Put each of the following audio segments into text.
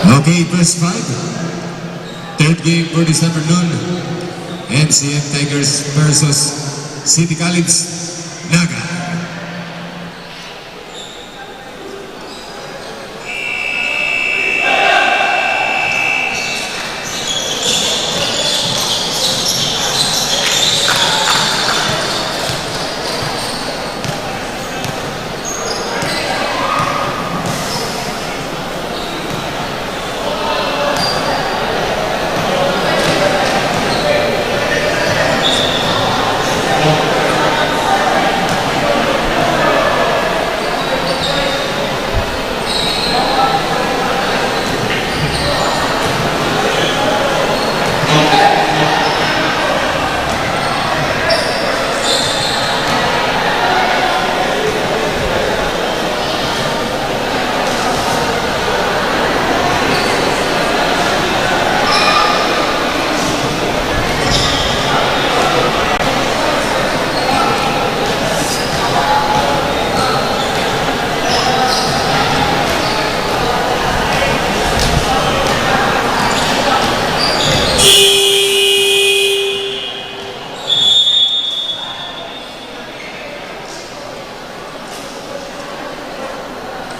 Okay, verse 5. Third game for this afternoon. NCM Tigers versus City College Naga.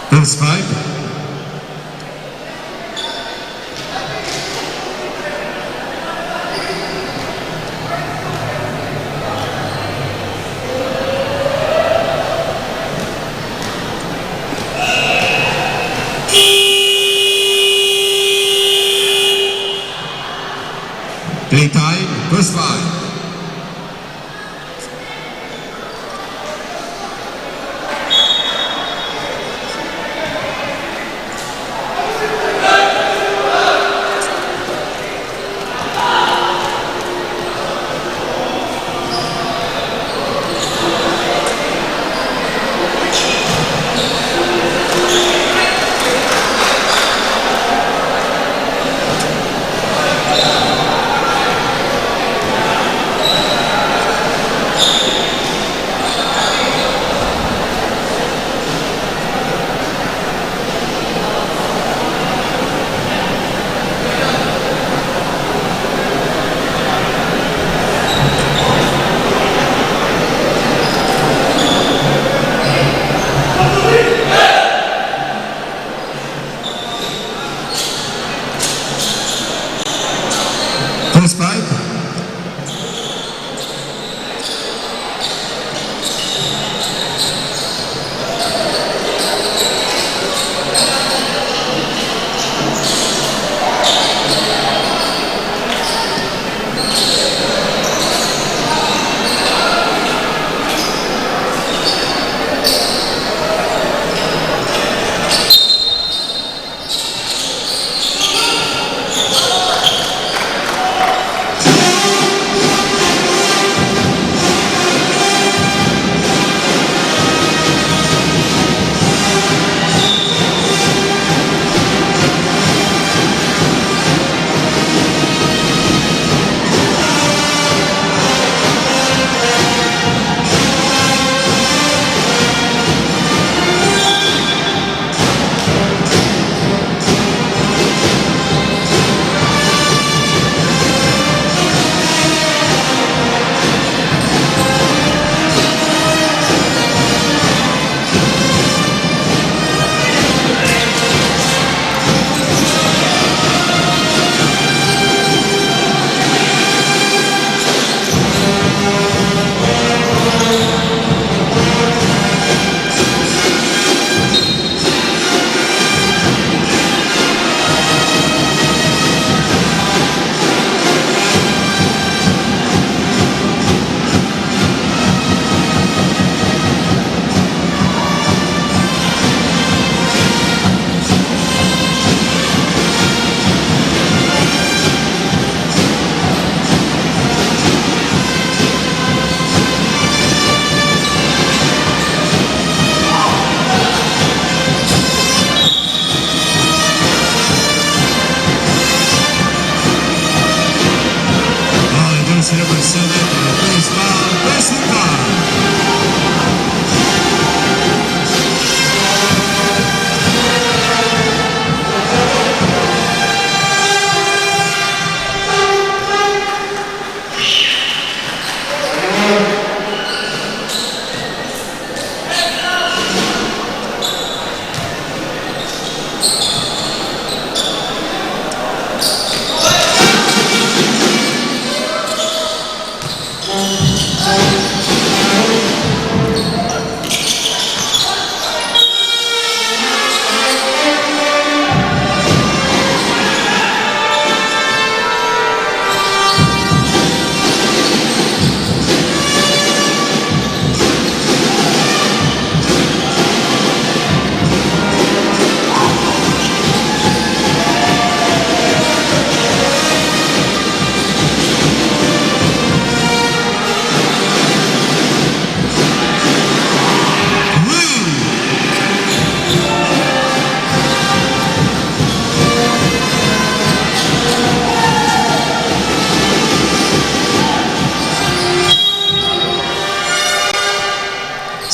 Verse 5. Playtime, verse 5.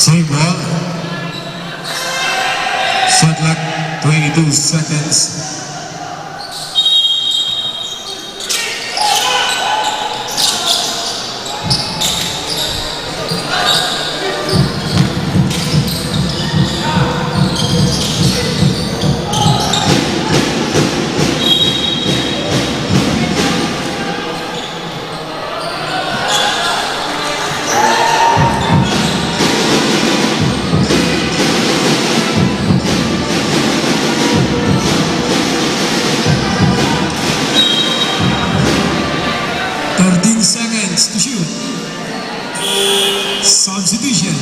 Same ball. Shot clock, 22 seconds. Seconds to shoot. Substitution.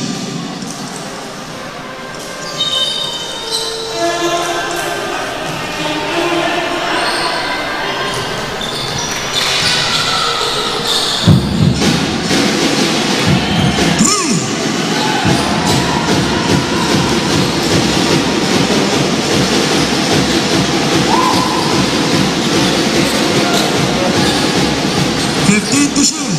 To shoot.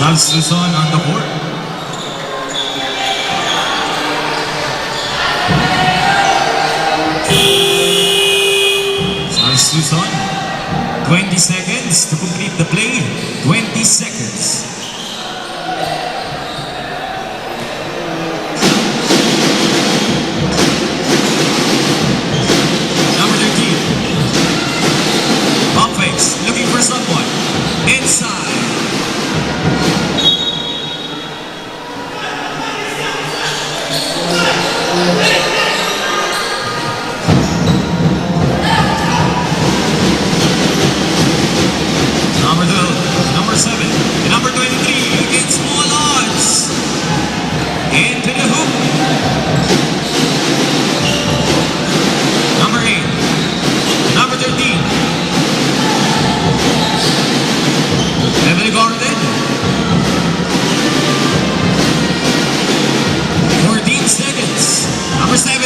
Salsuson on the board. Salsuson, 20 seconds to complete the play. 20 seconds. Number 13. Pump fakes, looking for someone. Inside. Number 7, and number 23 against small odds. Into the hoop. Number 8, number 13. Heavily guarded. 14 seconds. Number 7.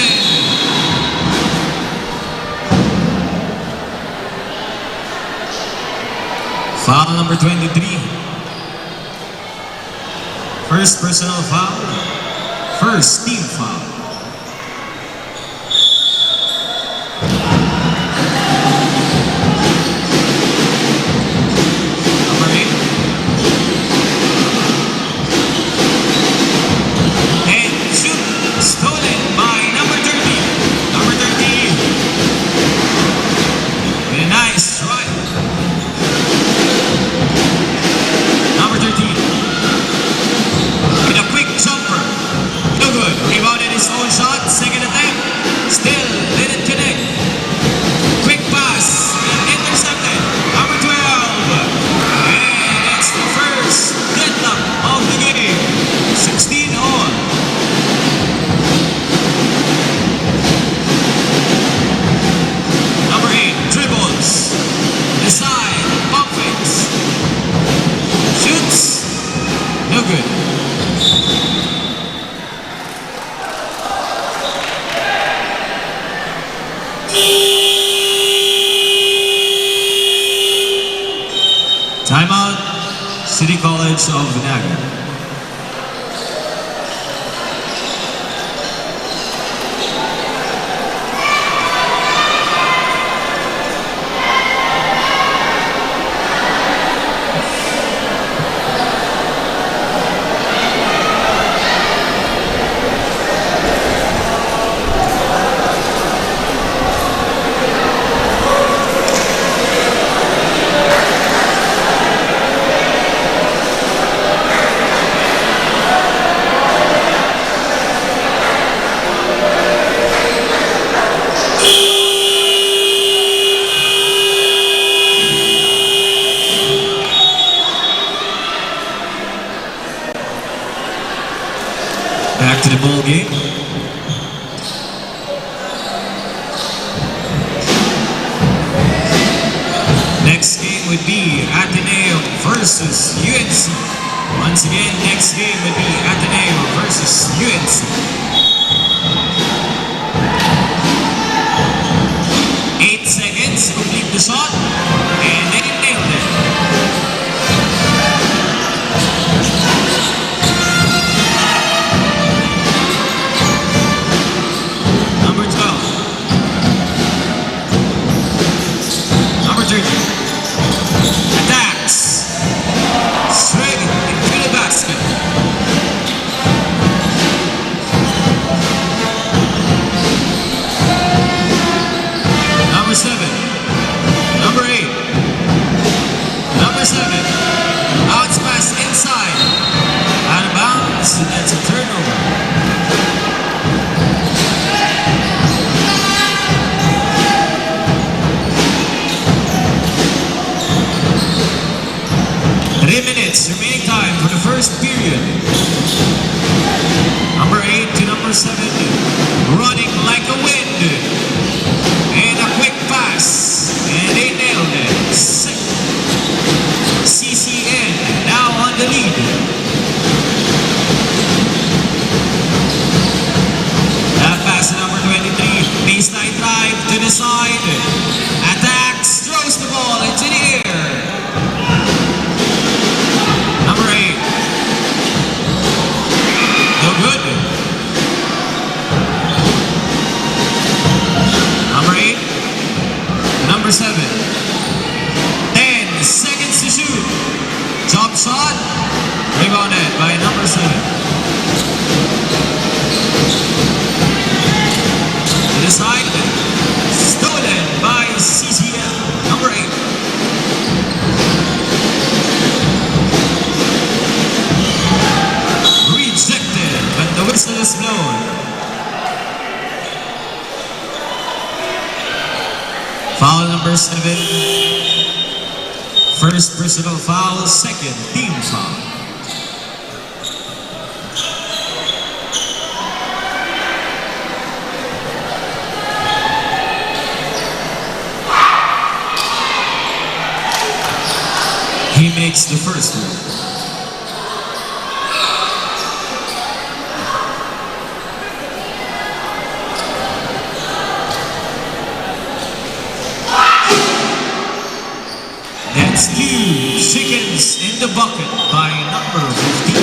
Foul number 23. First personal foul. First team foul. Number 8. And shoot. Stolen. Back to the ball game. Next game would be Ateneo versus UNC. Once again, next game would be Ateneo versus UNC. 8 seconds to complete the shot, and they nailed it. Number 12. Number 13. Attacks. Straight into the basket. Number 7. Number 8. Number 7. Outs pass inside. Out of bounds. That's a turnover. Remaining time for the first period. Number 8 to number 7, running like a wind. And a quick pass. And they nailed it. CCN now on the lead. That pass to number 23. Baseline drive to the side. Attacks, throws the ball into the air. Number 8. No good. Number 8. Number 7. 10 seconds to shoot. Jump shot. Rebounded by number 7. To the side. Stolen by CCL. Number 8. Rejected, but the whistle is blown. Foul number 7. First personal foul, second team foul. He makes the first one. That's 2 chickens in the bucket by number 15.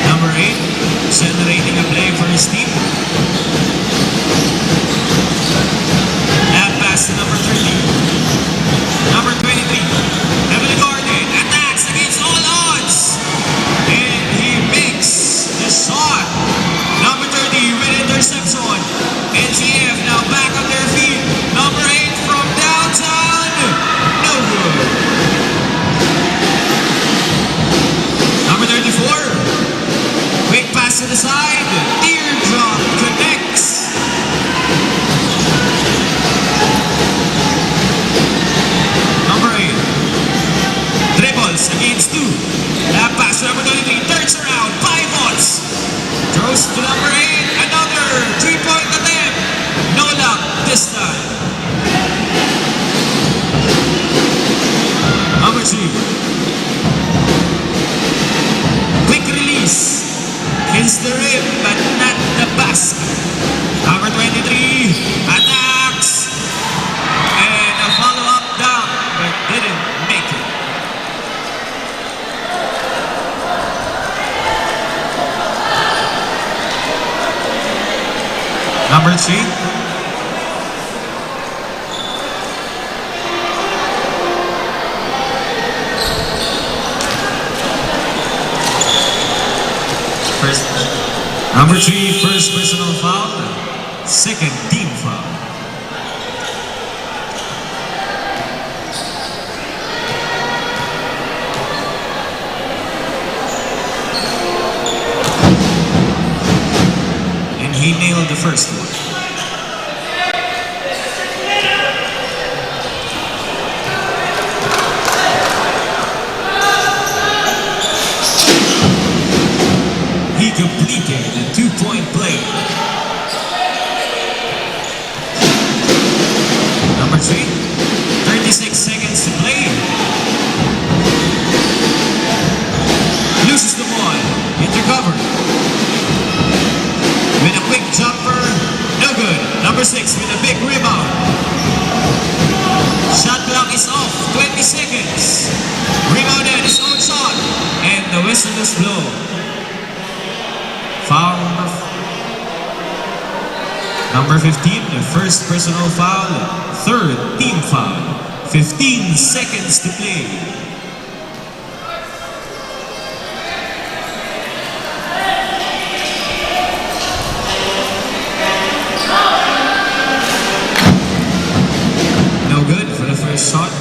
Number 8, generating a play for his team. That pass to number 13. Number 23, heavily guarded, attacks against all odds. And he makes the shot. Number 30 with interception. NCF now back on their feet. Number 8 from downtown. No good. Number 34. Quick pass to the side. Teardrop connects. Number 8. Dribbles against 2. That pass to number 23. Turns around. Pivots. Throws to number 8. Another 3-point attempt. No luck this time. Number 3. Quick release. Hits the rim but not the basket. Number 23. Attacks. And a follow-up dunk but didn't make it. Number 3. Number 3, first personal foul, second team foul. And he nailed the first one. Number 3, 36 seconds to play. Loses the ball. It recovered. With a quick jumper, no good. Number 6 with a big rebound. Shot clock is off, 20 seconds. Rebounded, his own shot. And the whistle is blown. Foul number 15, the first personal foul, third team foul. 15 seconds to play. No good for the first shot.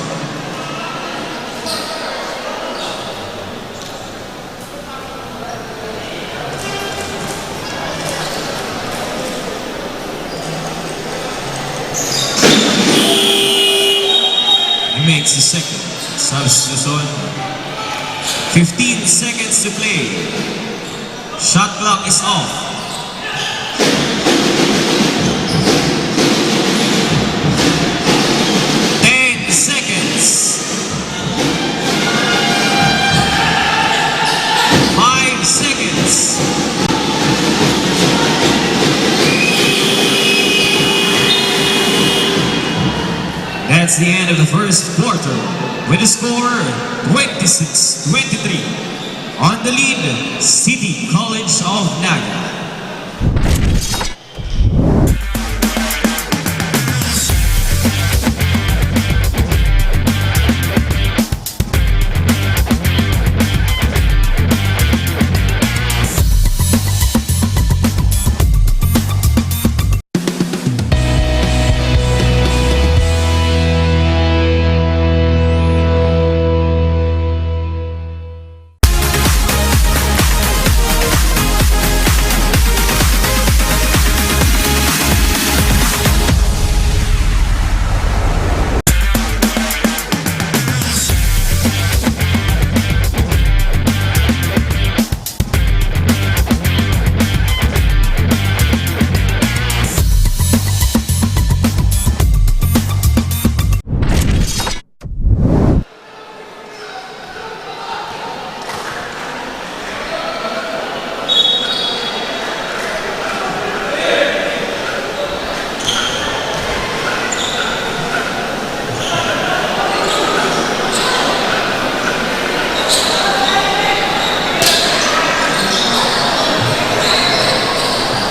Makes the second. Subs the zone. 15 seconds to play. Shot clock is off. Seconds. 5 seconds. That's the end of the first quarter with a score 26-23. On the lead, City College of Naga.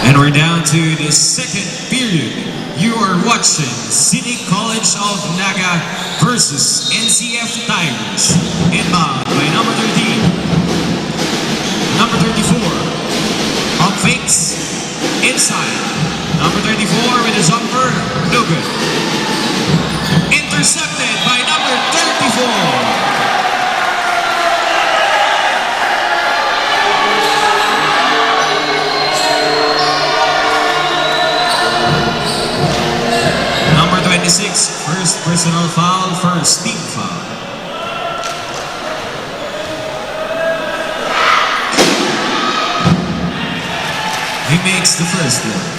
And we're down to the second period. You are watching City College of Naga versus NCF Tigers. Inbound by number 13. Number 34. Pump fakes. Inside. Number 34 with a jumper. No good. Intercepted by number 34. First personal foul, first team foul. He makes the first one.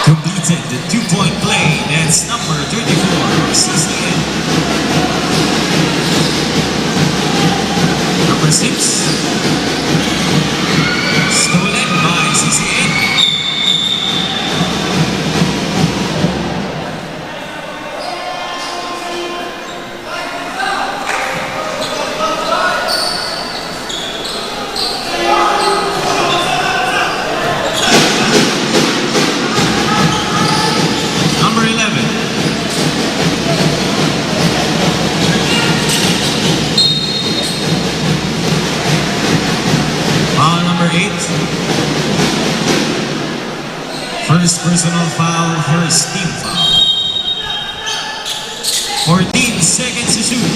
Completed the 2-point play. That's number 34, CCN. Number 6, stolen by CCN. First personal foul, first team foul. 14 seconds to shoot.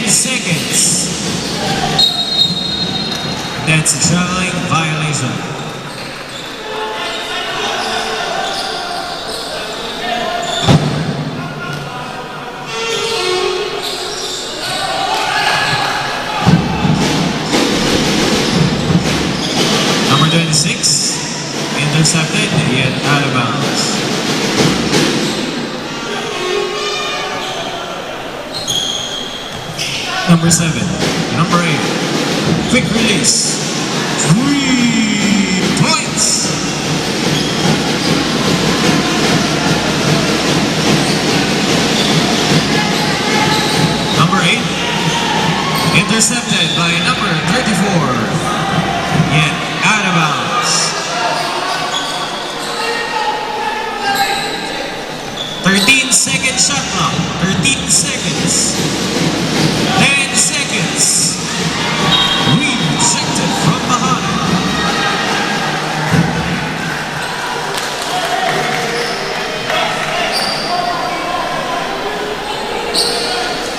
Seconds. That's a traveling violation. Intercepted, yet out of bounds. Number 7, number 8, quick release, 3 points. Number 8, intercepted by number 34, yet out of bounds. 13-second shot clock, 13 seconds. 10 seconds. Rejected from behind.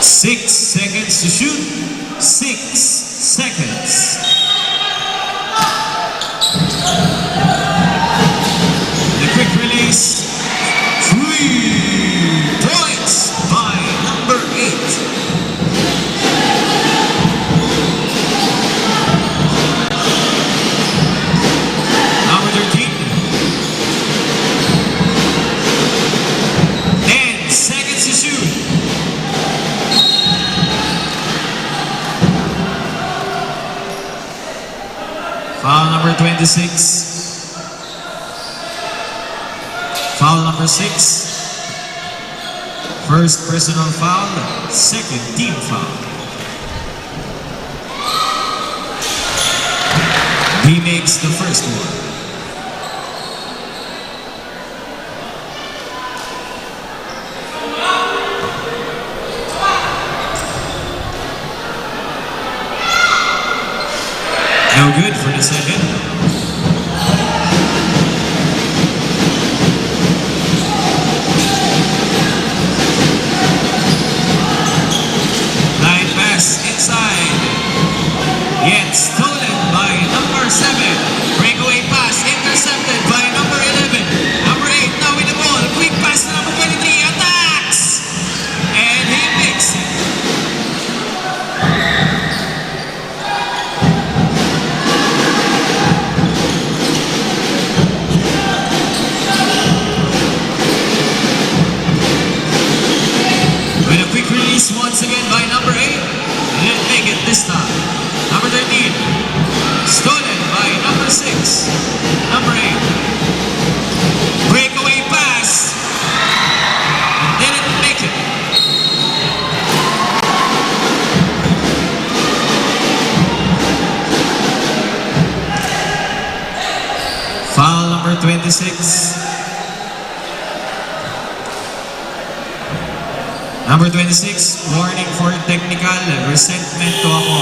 6 seconds to shoot. 6 seconds. The quick release. 3 points by number 8. Foul number 26. Foul number 6. First personal foul, second team foul. He makes the first one. No good for the second. Line pass inside. Yet stolen by number 7. Breakaway pass intercepted by number 11. Number 8 now with the ball. Quick pass to number 23. Attacks! And he makes it. Once again by number 8. Didn't make it this time. Number 13. Stolen by number 6. Number 8. Breakaway pass. Didn't make it. Foul number 26. Number 26, warning for technical, resentment to ako.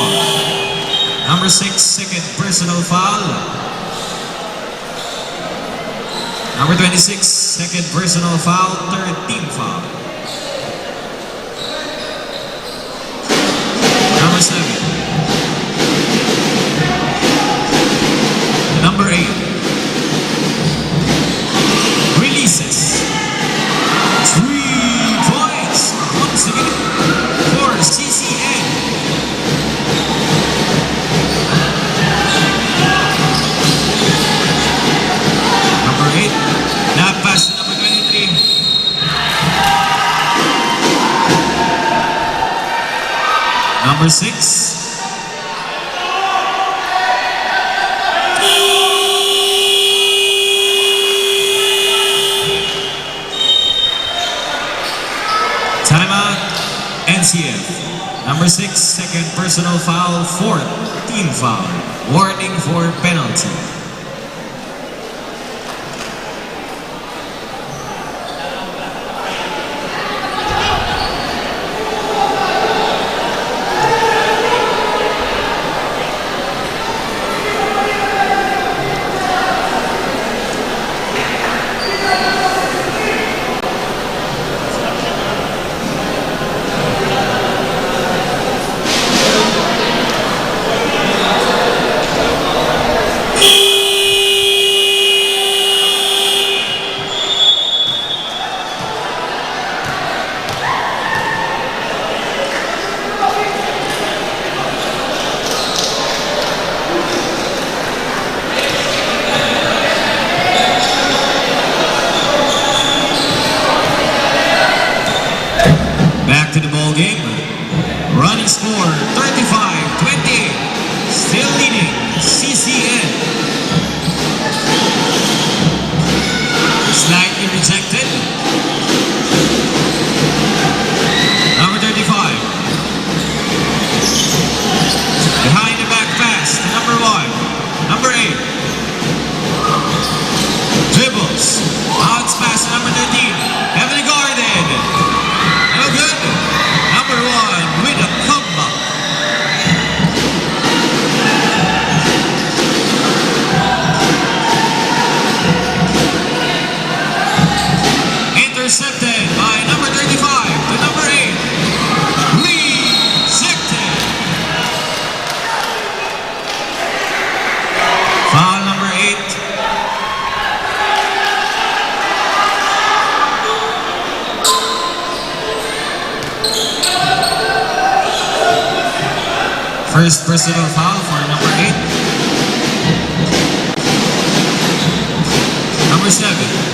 Number 6, second personal foul. Number 26, second personal foul, third team foul. Number 7. Number 8. Releases. 3 points. Once again for CCN. Number 8. Now pass to number 23. Number 6. Timeout, NCF. Number 6, second personal foul, fourth team foul. Warning for penalty. First personal foul for number 8. Number 7.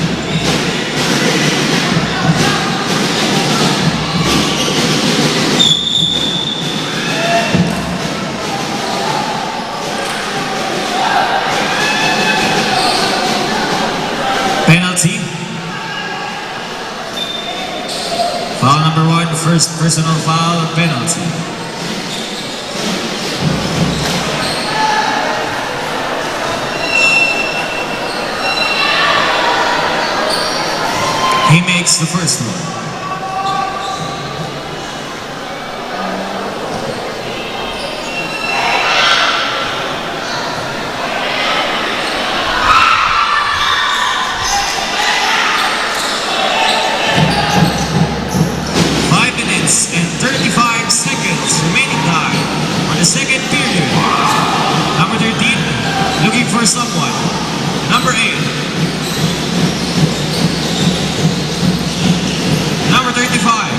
Penalty. Foul number 1, first personal foul, penalty. He makes the first one. And 35 seconds remaining time for the second period. Number 13, looking for someone. Number 8. Number 35.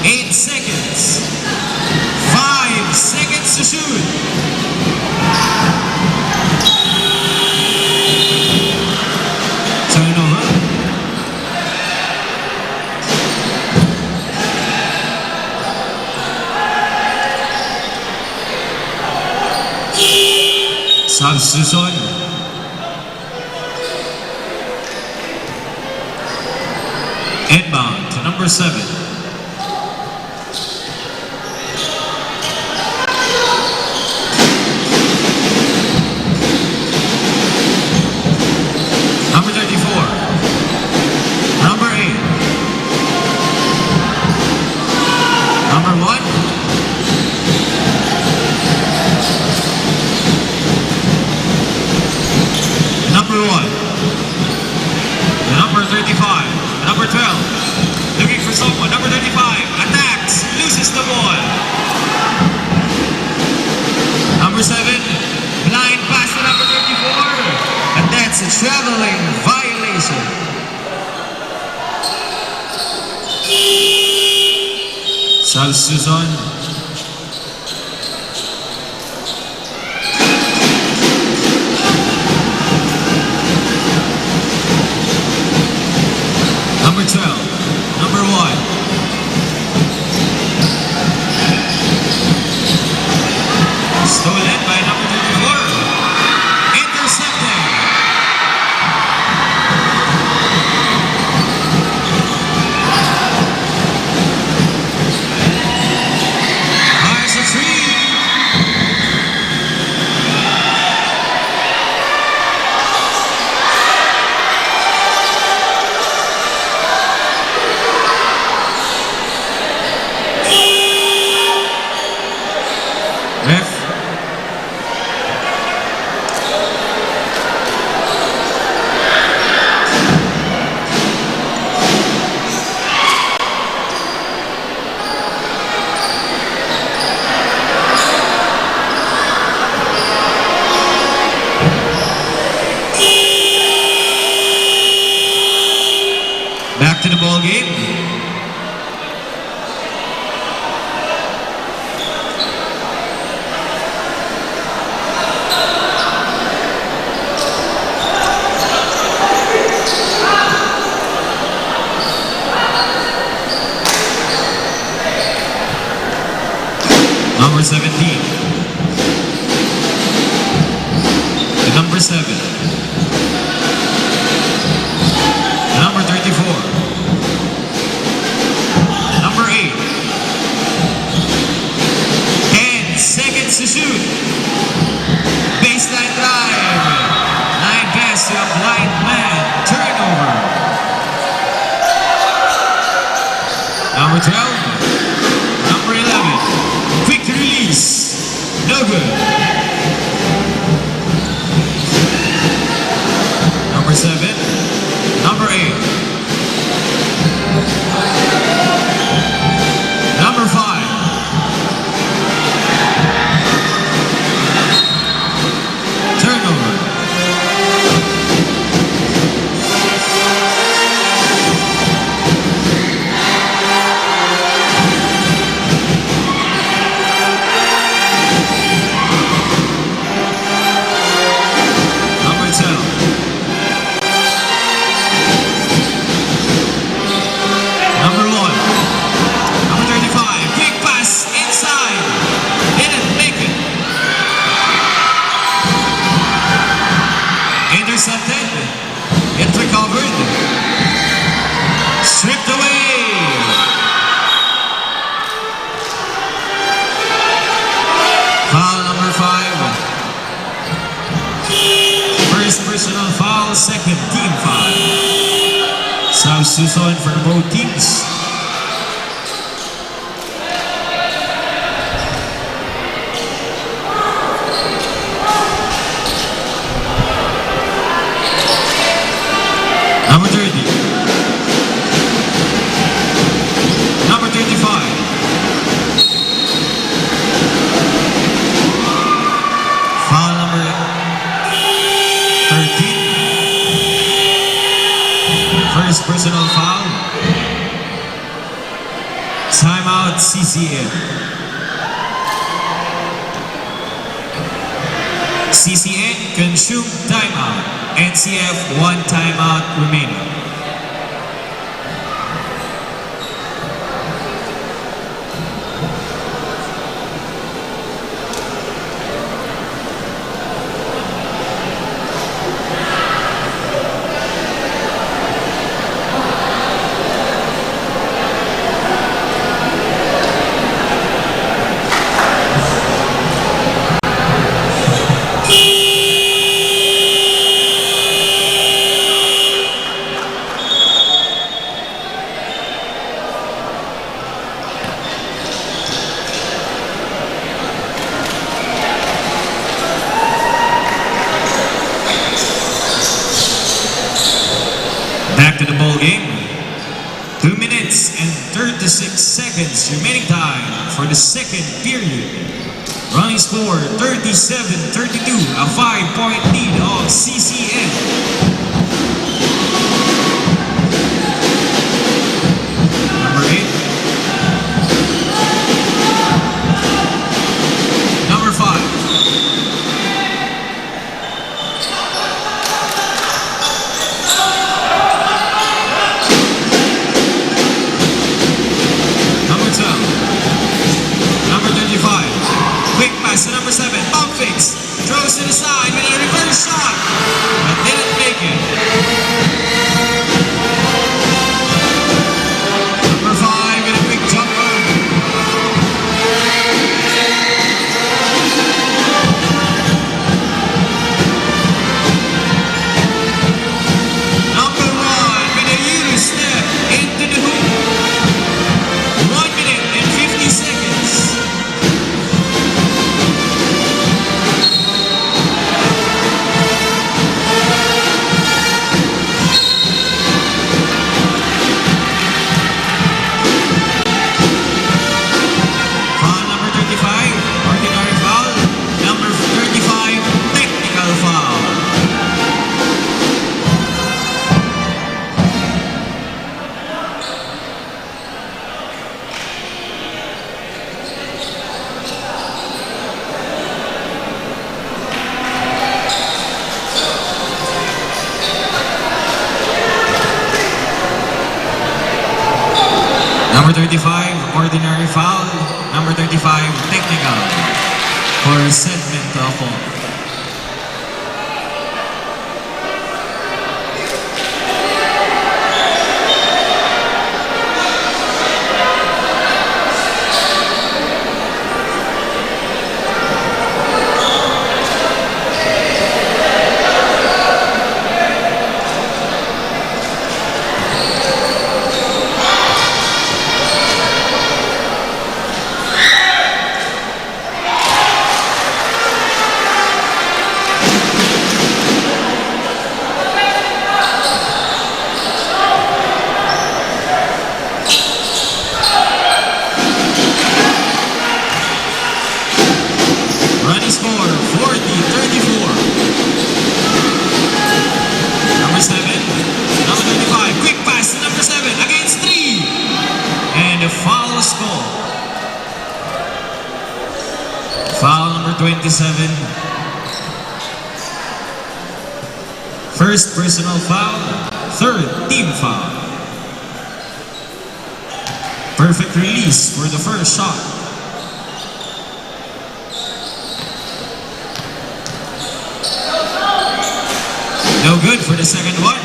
8 seconds. 5 seconds to shoot. Turnover. Substitution. Inbound to number 7. Number 34. Number 8. Number 1. Number 1, the number 35, number 12, looking for someone, number 35, attacks, loses the ball. Number 7, blind pass to number 34, and that's a traveling violation. Substitution. Number 12, number 1. Stolen by number 34. Intercepted. Fires a 3. Ref. Back to the ball game. Number 17. The number 7. The number 34. The number 8. 10 seconds to shoot. Baseline drive. Line pass to a blind man. Turnover. Number 12. Number 11. Quick release. No good. Number 7. Number 8. Number 5. Turnover. side. It recovered. Stripped away. Foul number 5. First personal foul, second team foul. Substitution for both teams. Number 30. Number 35. Foul number 13. First personal foul. Timeout CCN. CCN consumed timeout. NCF 1 timeout remaining. Back to the ball game. 2 minutes and 36 seconds remaining time for the second period. Running score 37-32, a 5-point lead of CCN. Number 8. Number 5. Number 35. Quick pass to number 7. Pump fakes. Throws to the side with a reverse shot. But didn't make it. Number 5 with a quick jumper. Number 1 with a Euro step into the hoop. 1 minute and 50 seconds. Foul number 35, ordinary foul. Number 35, technical foul. Number 35, ordinary foul. Number 35, technical for segment to a fault. Running score 40-34. Number 7, number 35, quick pass to number 7 against 3. And a foul score. Foul number 27. First personal foul, third team foul. Perfect release for the first shot. No good for the second one.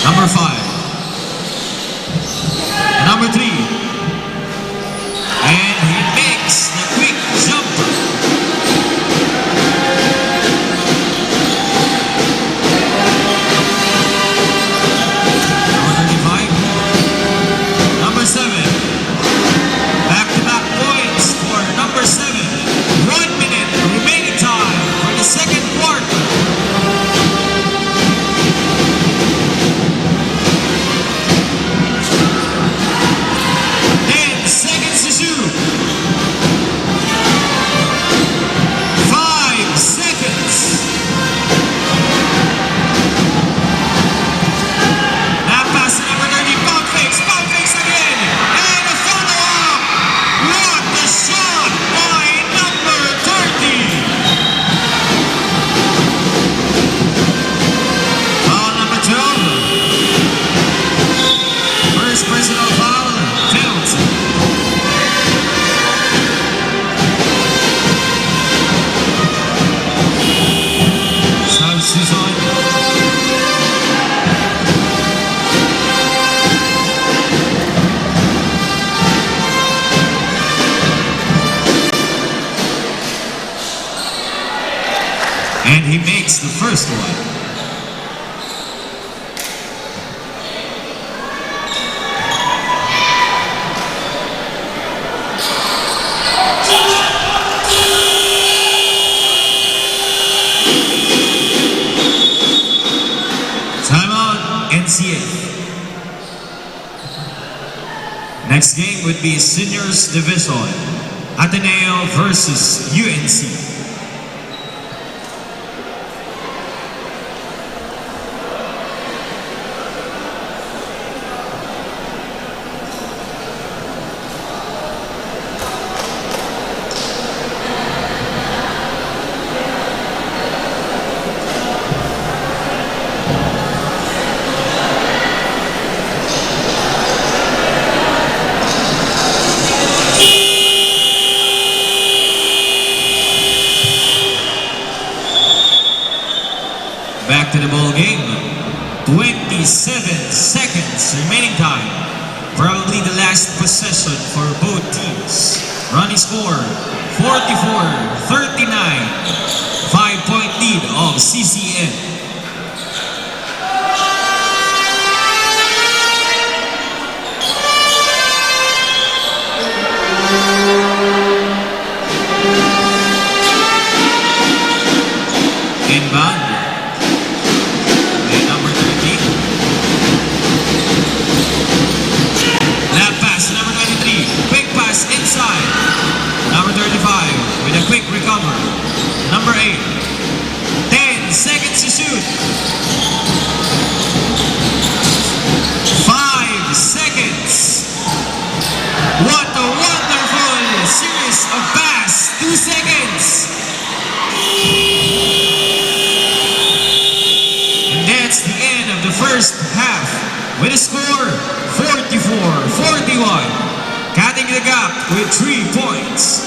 Number 5. Number 3. And he makes the quick jumper. Number 35. Number 7. Back-to-back points for number 7. 1 minute remaining time for the second quarter. 10 seconds to shoot. 5 seconds. That pass to number 30. Pump fakes again. And a follow-up. What a shot by number 30. Foul number 12. First personal foul, penalty. Substitution. And he makes the first one. Timeout, NCF. Next game would be Seniors Division. Ateneo versus UNC. Back to the ball game. 27 seconds remaining time. Probably the last possession for both teams. Running score 44-39. 5-point lead of CCN. Inbound. Number 13. Left pass, number 23. Quick pass inside. Number 35 with a quick recover. Number 8. 10 seconds to shoot. 5 seconds. What a wonderful series of pass. 2 seconds. That's the end of the first half with a score 44-41, cutting the gap with 3 points.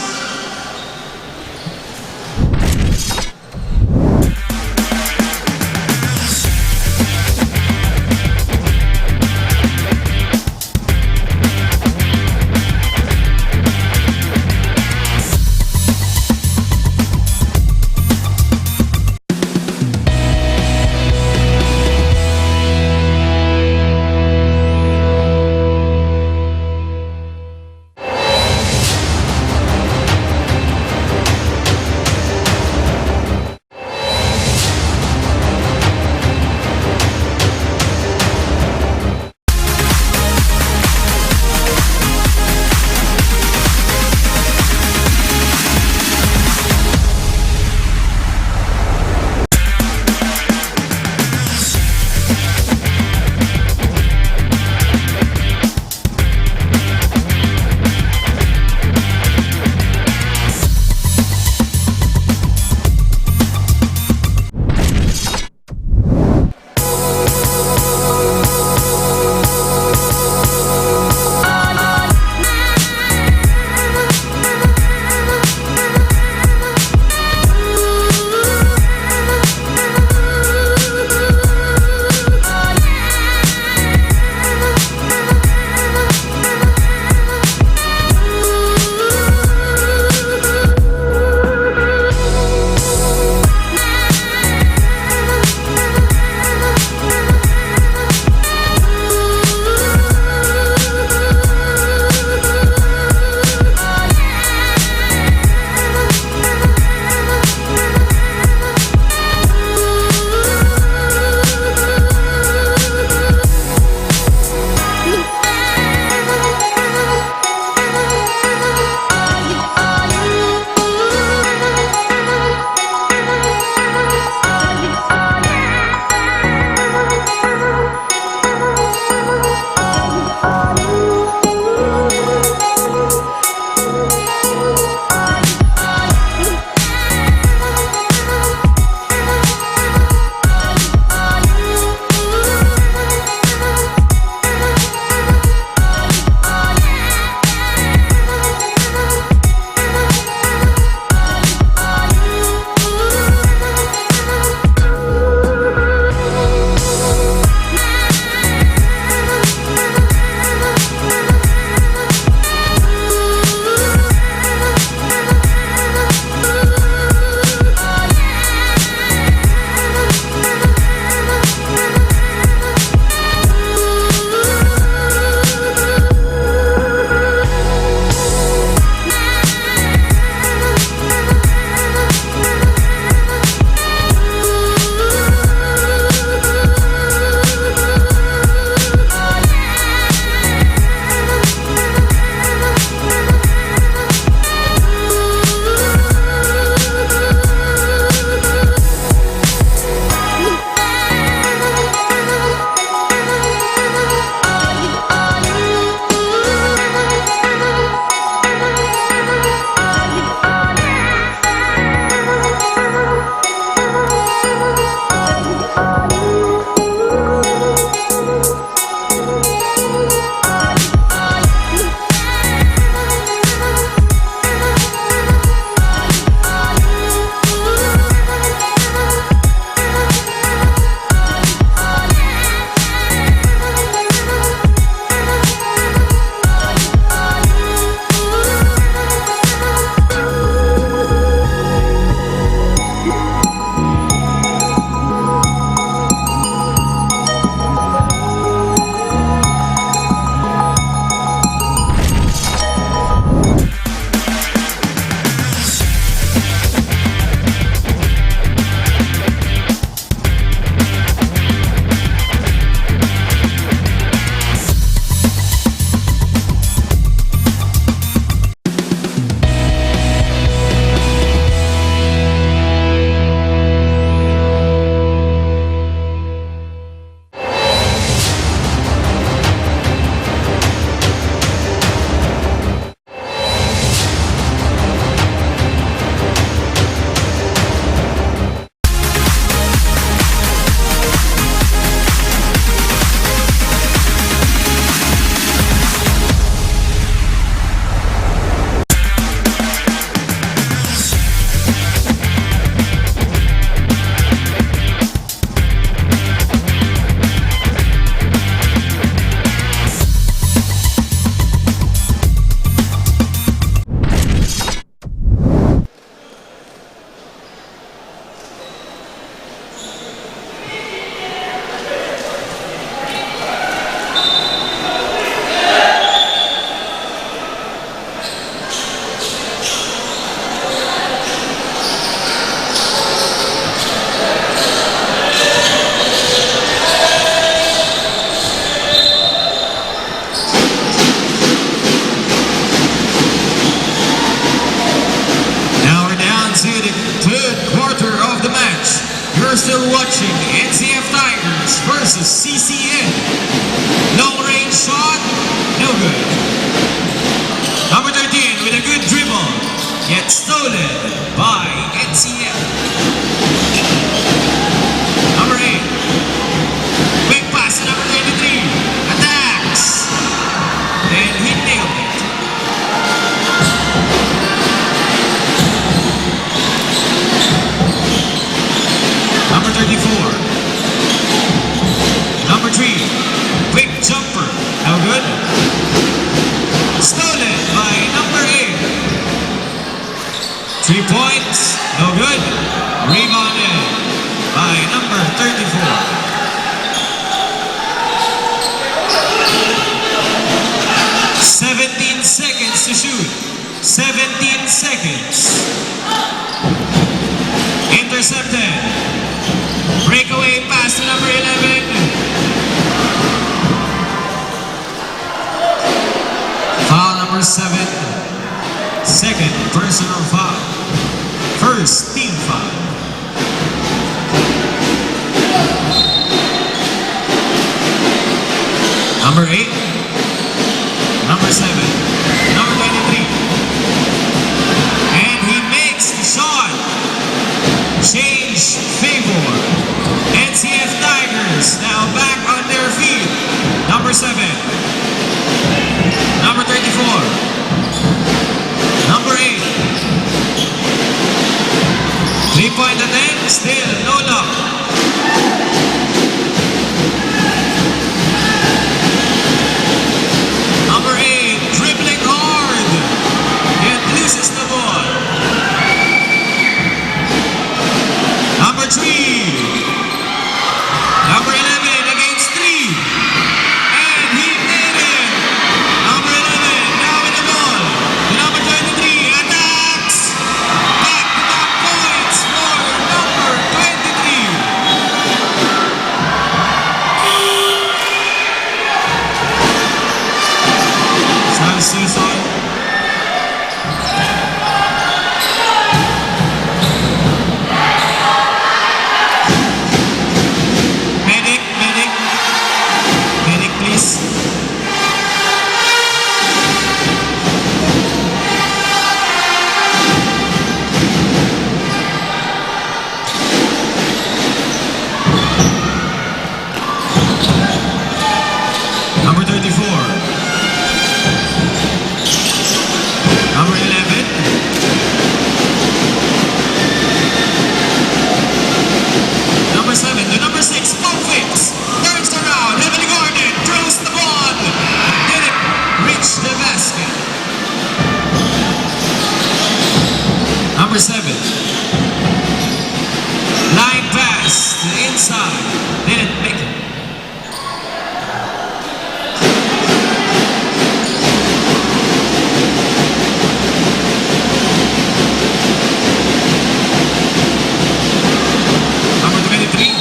You're still watching NCF Tigers versus CCN. Long range shot, no good. Number 13 with a good dribble, yet stolen by NCF. Number 8, quick pass to number 23, attacks, and he nailed it. Number 34, number 3, quick jumper, no good. Stolen by number 8. 3 points, no good. Rebounded by number 34. 17 seconds to shoot. 17 seconds. Intercepted. Breakaway pass to number 11. Foul number 7. Second personal foul. First team foul. Number 8. Number 7. Number 23. And he makes the shot. Change favor. NCF Tigers now back on their feet. Number 7. Number 34. Number 8. 3-point attempt, still no luck. Number 8, dribbling hard, yet loses the ball. Number 3. Number 11 against 3. And he made it. Number 11 now with the ball. The number 23 attacks. Back-to-back points for number 23. Sam Susan. Medic, please. Number 34. Number 11. Number 7. The number 6. Pump fakes. Turns around. Heavily guarded. Throws the ball. Didn't reach the basket. Number 7. Line pass to the inside. Didn't make it. Number 23.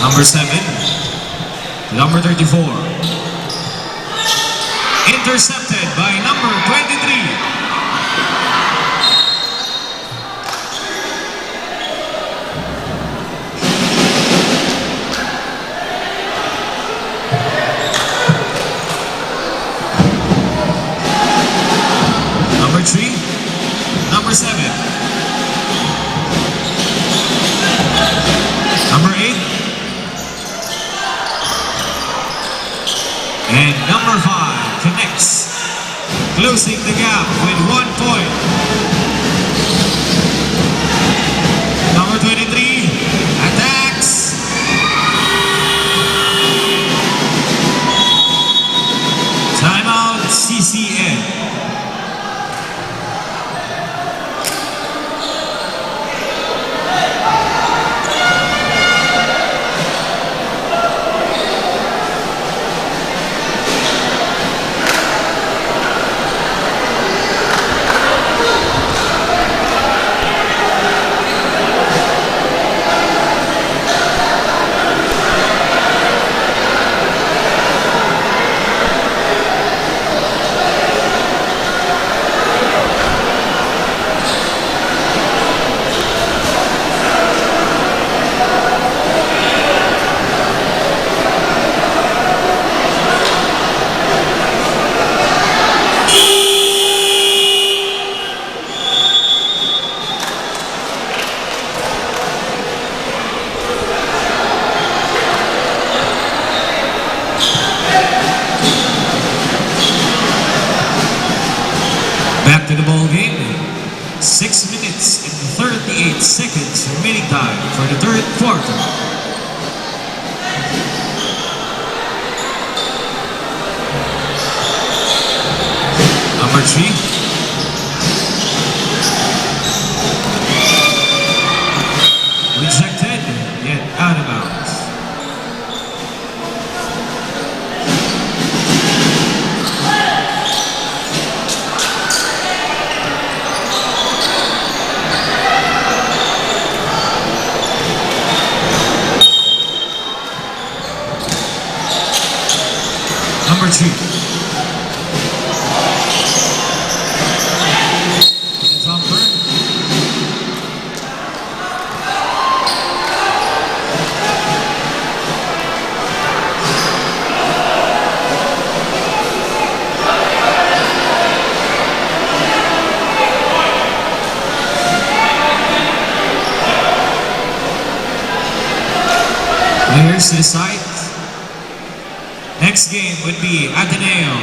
Number 7. Number 34. Intercepted by number 23. Number 3. Number 7. Number 8. And number 5 connects, closing the gap with 1 point. Number 23 attacks. Timeout CCN. minutes and 38 seconds remaining time for the third quarter. Number 3. Rejected, yet out of bounds. Number 2. Jumper. Players to the side. Next game would be Ateneo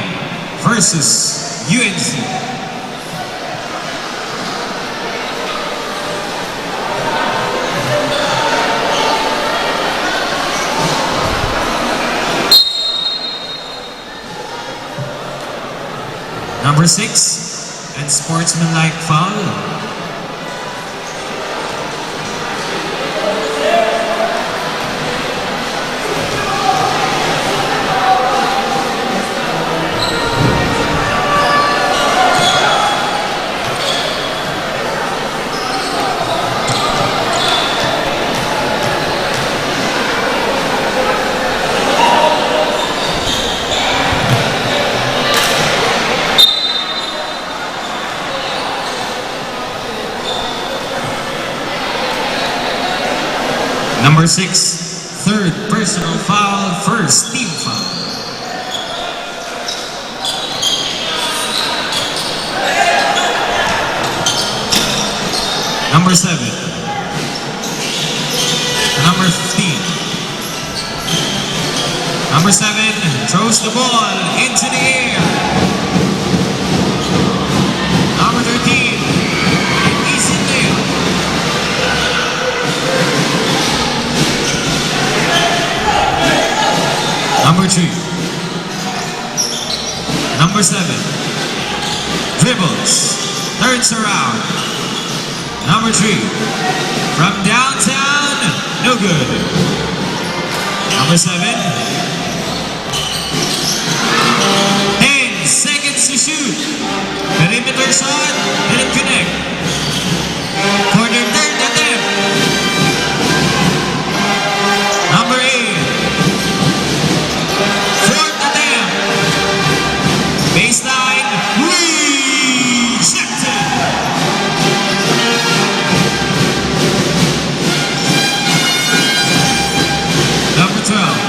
versus UNC. Number 6, and sportsmanlike foul. Number 6, third personal foul, first team foul. Number 7, number 15. Number 7 throws the ball into the air. Number 13, an easy layup. Number 2, number 7, dribbles, turns around. Number 3, from downtown, no good. Number 7, 10 seconds to shoot. Perimeter shot, didn't connect. For their third attempt. Number 8, fourth attempt. Baseline, rejected. Number 12.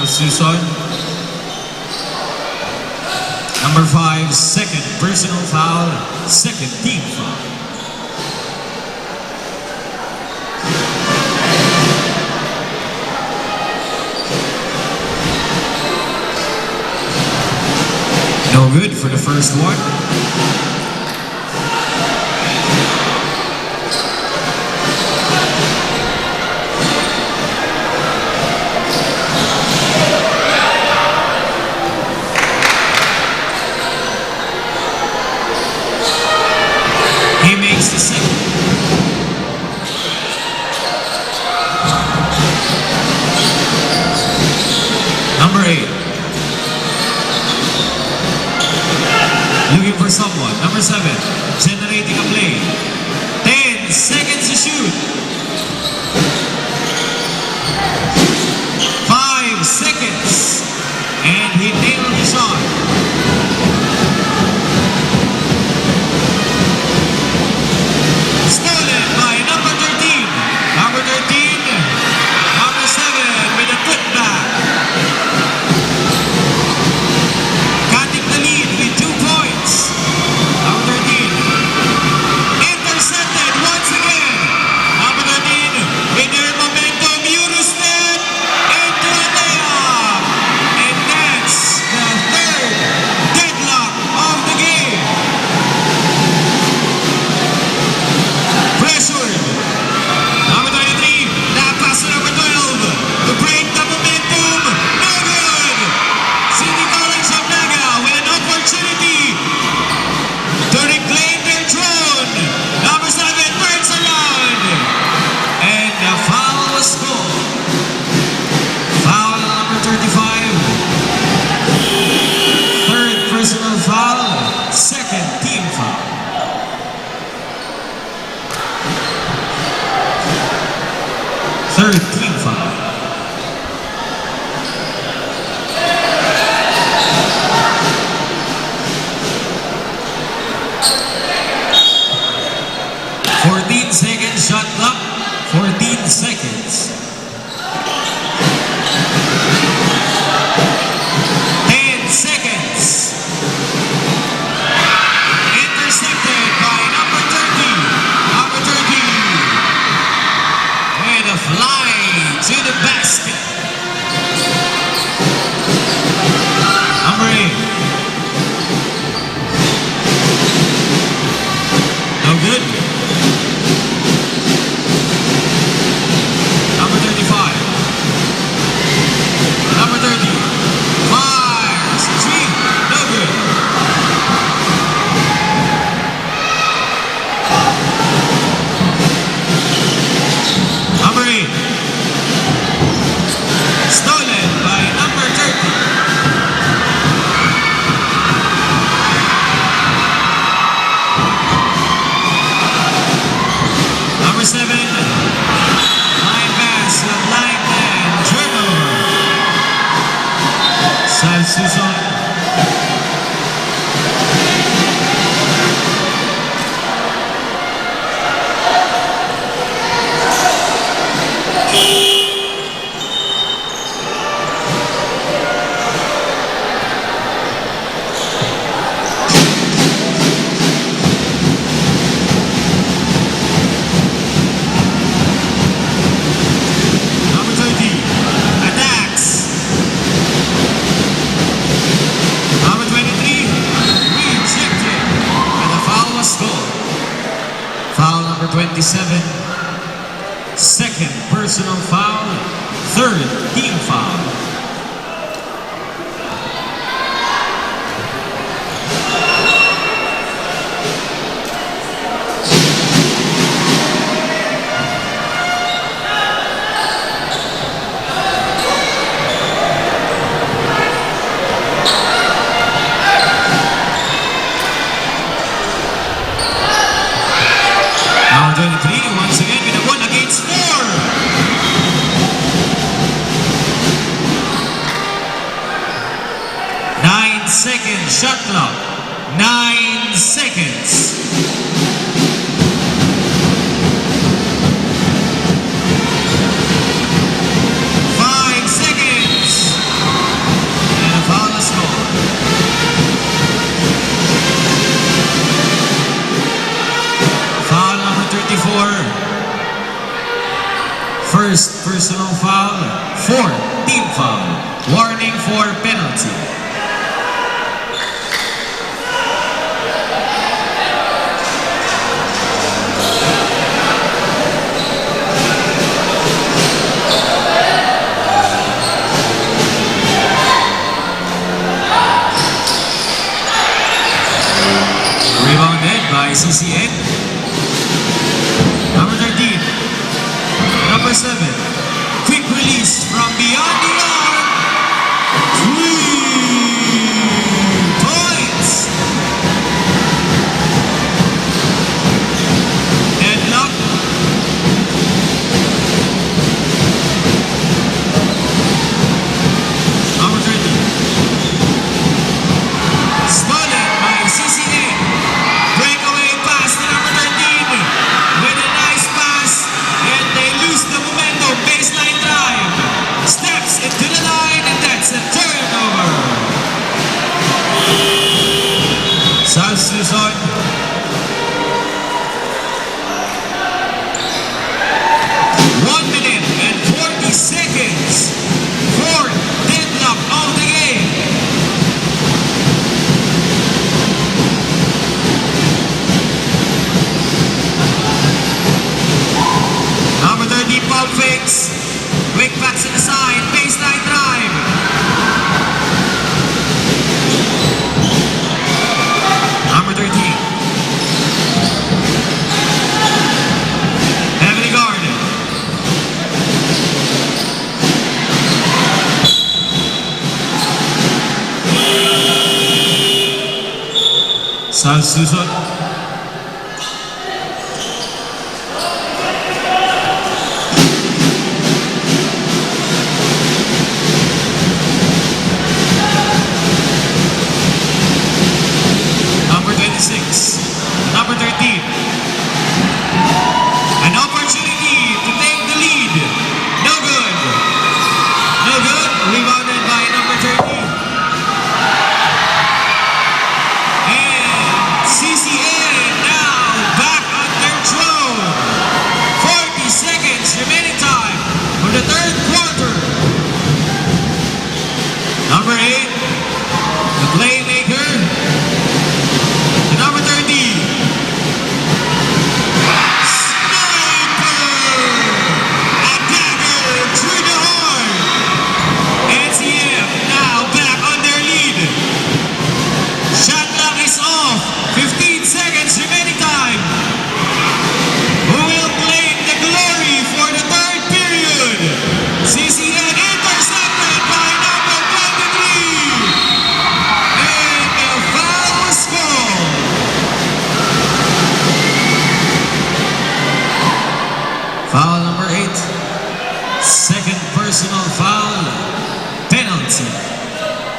Susan. Number 5, second personal foul, second team foul. No good for the first one. He makes the second. Number 8. Looking for someone. Number 7. Generating a play. 10 seconds to shoot. 5 seconds. And he nailed the shot. Stolen by number 13. Number 13. Number 7 with a putback. Cutting the lead with 2 points. Number 13. Intercepted once again. Susan. Number 30, attacks. Number 23, rejected. And the foul was scored. Foul number 27, second personal foul, third team foul. Number 23, once again with a 1 against 4. 9 seconds shot clock. 9 seconds. Five seconds. And a foul is scored. Foul number 34. First personal foul, fourth team foul. Warning for penalty. Rebounded by CCN. Number 13. Number 7. Quick release from beyond the arc. 3 points. Deadlock. Number 30. Stolen by CCN. Breakaway pass to number 13 with a nice pass, and they lose the momentum. Baseline drive, steps into the line, and that's a turnover. South Luzon. One minute and 40 seconds for deadlock of the game. Number 30, pump fakes. Quick backs to the side. Baseline drive. Number 13. Heavily guarded. South Luzon. Number 26, number 13. An opportunity to take the lead. No good. No good. Rebounded by number 13. And CCN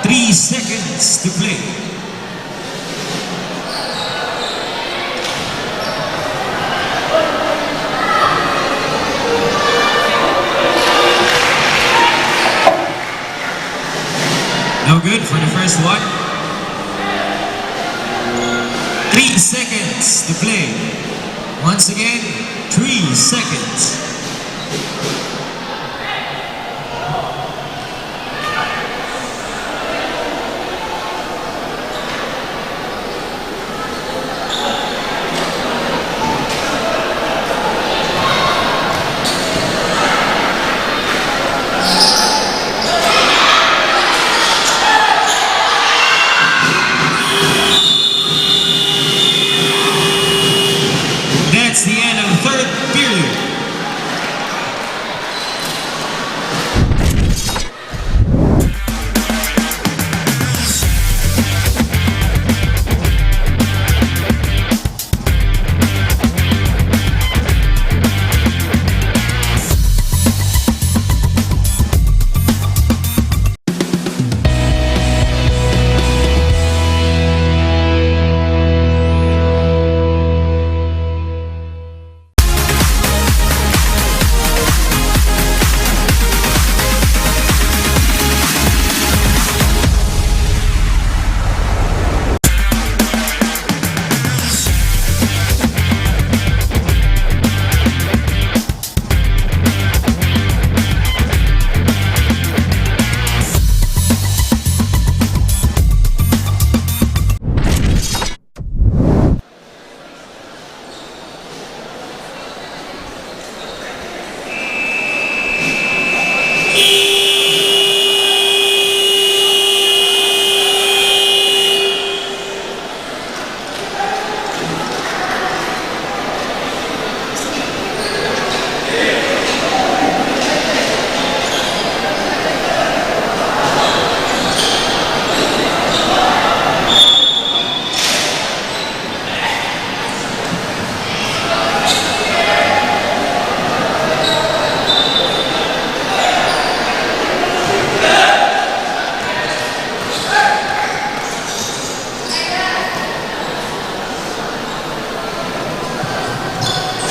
3 seconds to play. No good for the first one. 3 seconds to play. Once again, 3 seconds. That's the end of the third period.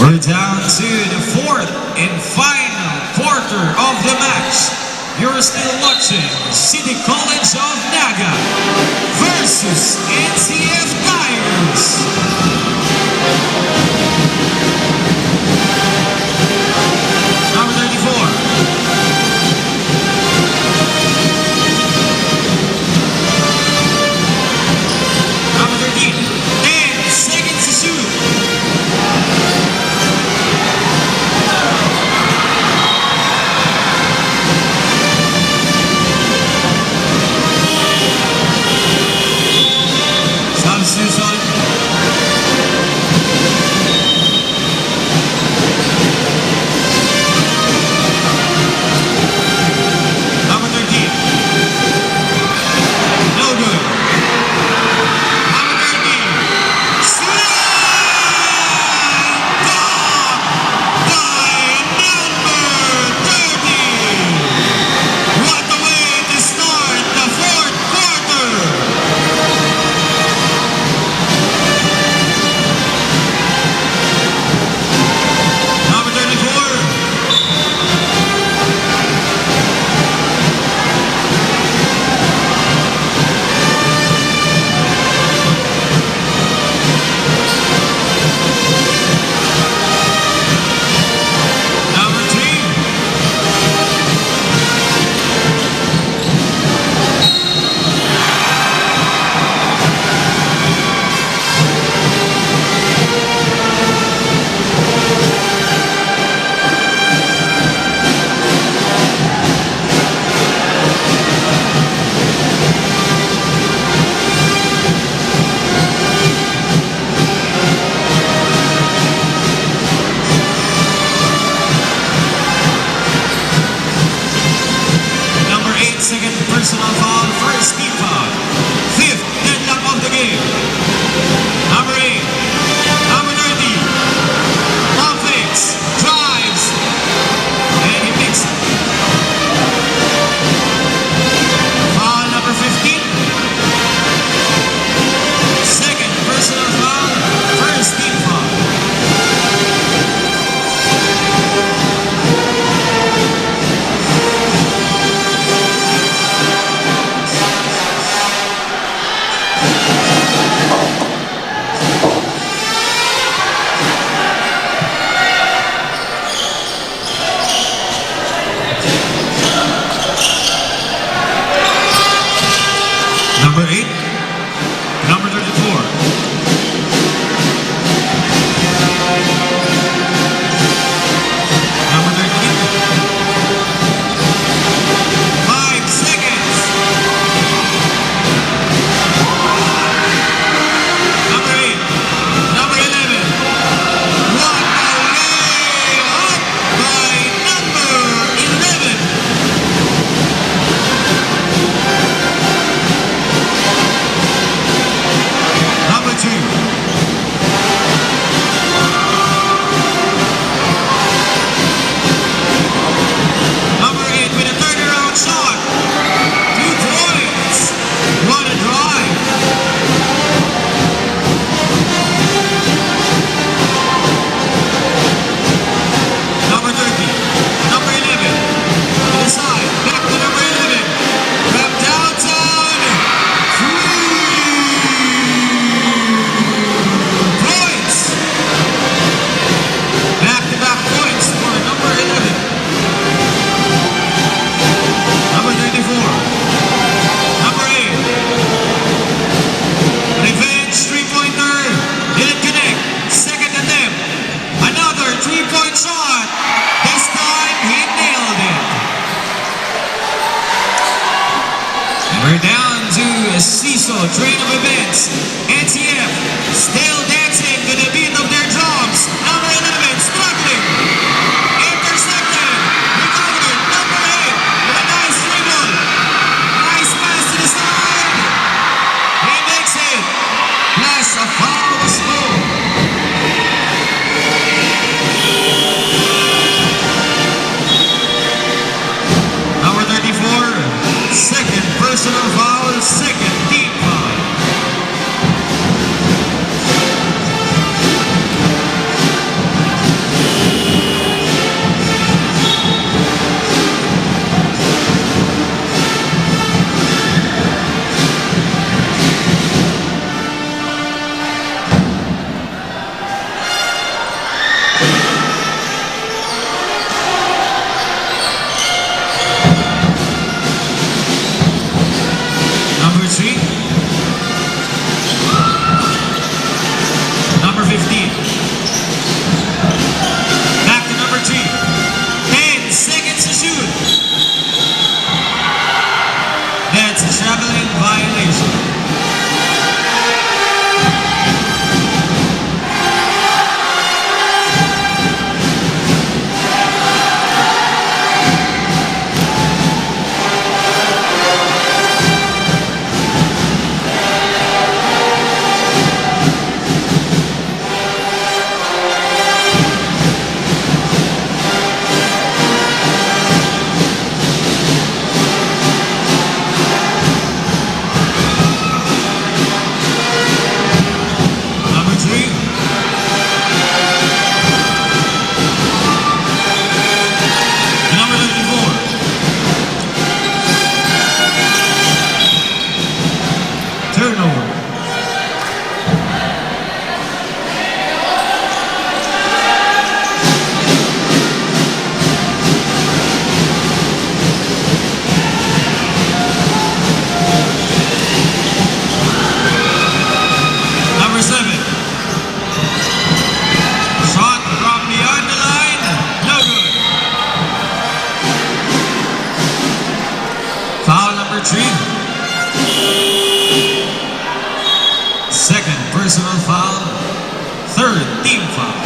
We're down to the fourth and final quarter of the match. You're still watching City College of Naga versus NCF Tigers. Number 34. Number 13. 10 seconds to shoot. Number 8. Number 34. Number 13. 5 seconds. Number 8. Number 11. One away. Up by number 11. Number 2. Number 8 with a turnaround shot. 2 points. What a drive. Number 30. Number 11. To the side. Back to number 11. From downtown. 3 points. Back-to-back points for number 11. Number 34. Number 8. Revenge 3-pointer. Didn't connect. Second attempt. Another 3-point shot. This time he nailed it. And we're down to a seesaw train of events. NCF still dancing to the beat of their drums. Number 11 struggling. Intercepted. Recovered. Number 8 with a nice dribble. Nice pass to the side. He makes it. Plus a foul was called. Number 34. Second personal foul. Second team foul. Number 3. Number 15. Back to number 3. 10 seconds to shoot. That's a traveling violation. Number 3. Number 34. Turnover. Number 7. Shot from beyond the line. No good. Foul number 3. Second personal foul. Third team foul.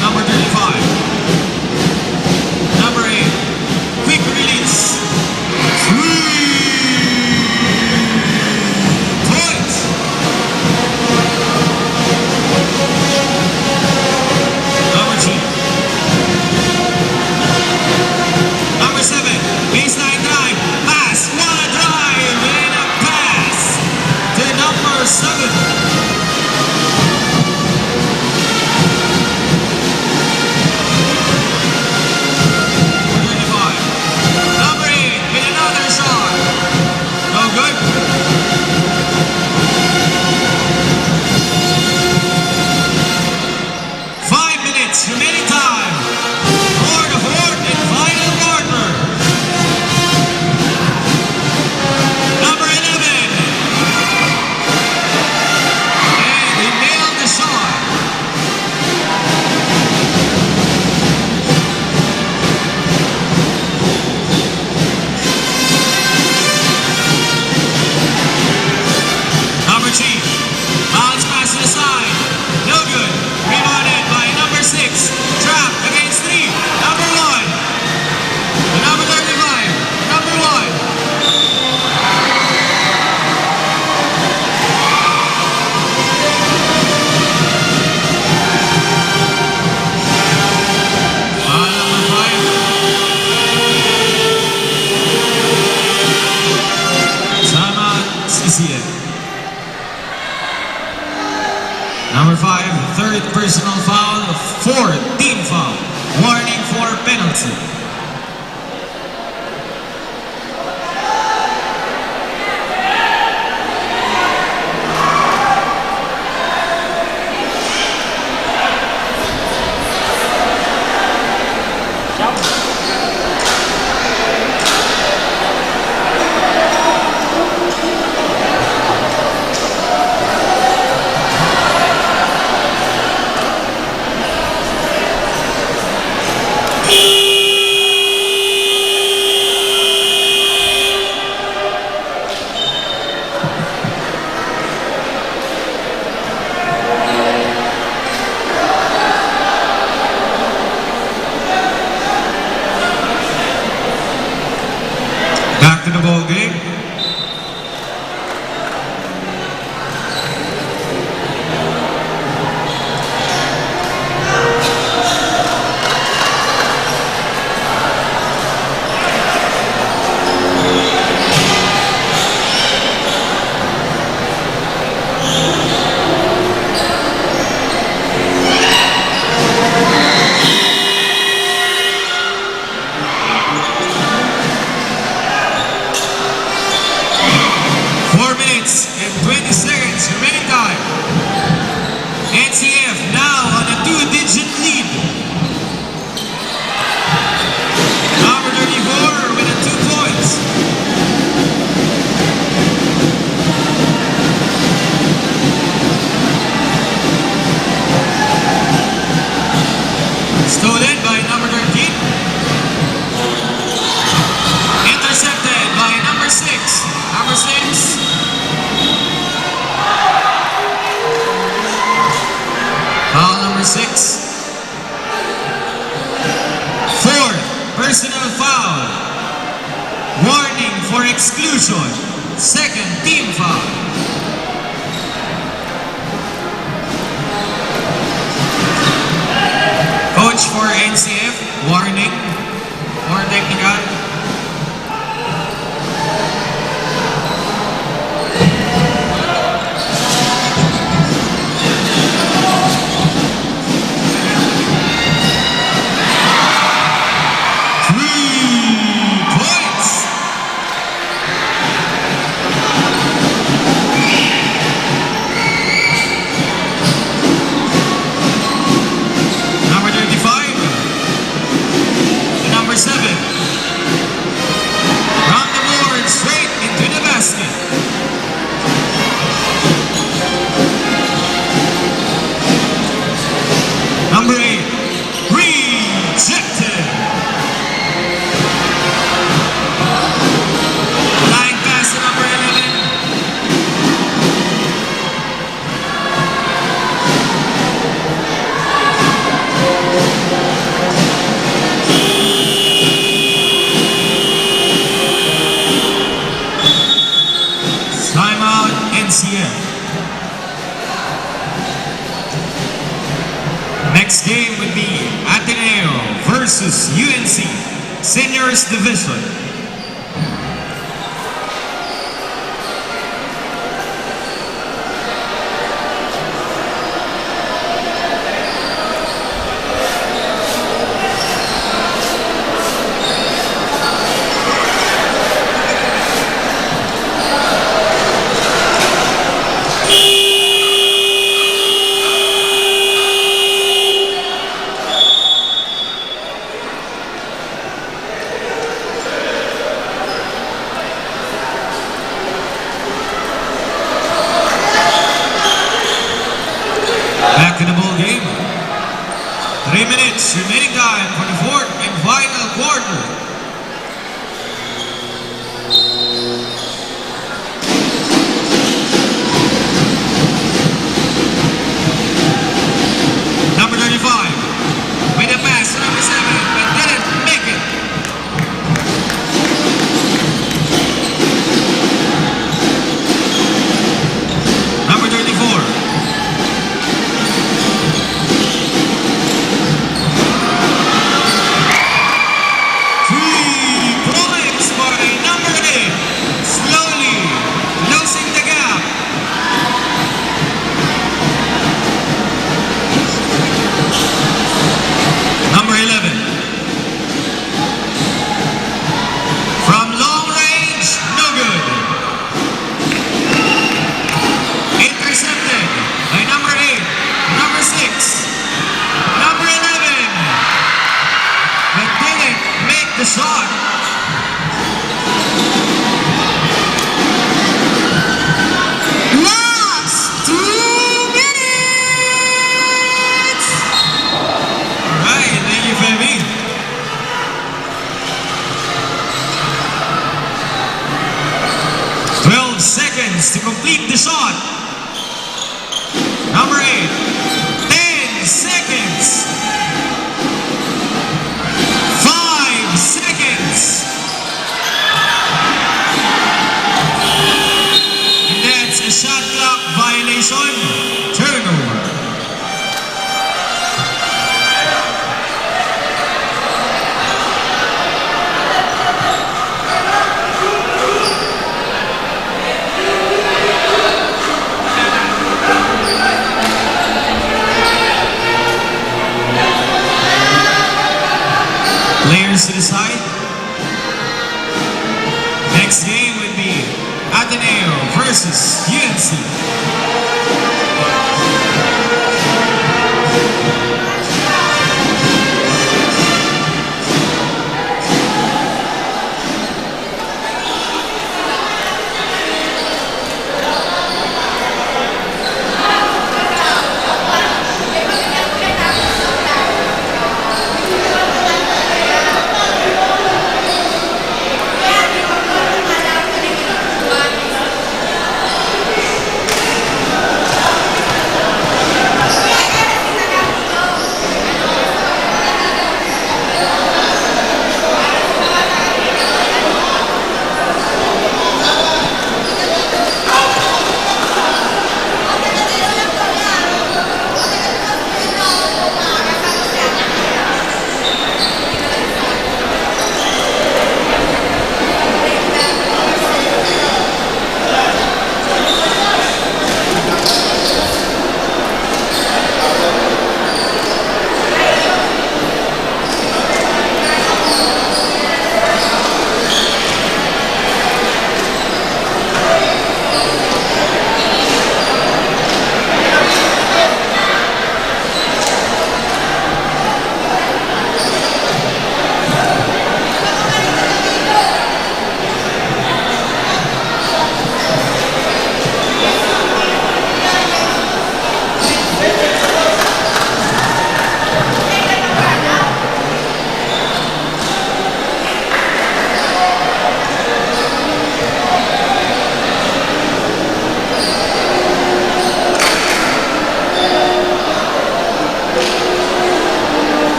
Number 35. Number 8. Quick release. 3 points. Number 2. Number 7. Baseline drive. Pass. What a drive. And a pass. foul, 4 team foul. Warning for penalty. Back to the ball game. And 20 seconds remaining time. NCF now on a 2-digit lead. Number 34 with a 2 points. Stolen by number 13. Intercepted by number 6. Number 6. Foul number 6. 4th personal foul. Warning for exclusion. 2nd team foul. Coach for NCF, warning. More technical. Number 7. From the board, straight into the basket. Number 8. Rejected. Line pass to number 11. Timeout NCF. Next game would be Ateneo versus UNC Seniors Division. the shot. Last 2 minutes! Alright, thank you, Femi. Seconds to complete the shot. Number 8. 10 seconds. 5 seconds. And that's a shot clock violation. Turnover. Players to the side. Next game would be Ateneo versus UNC.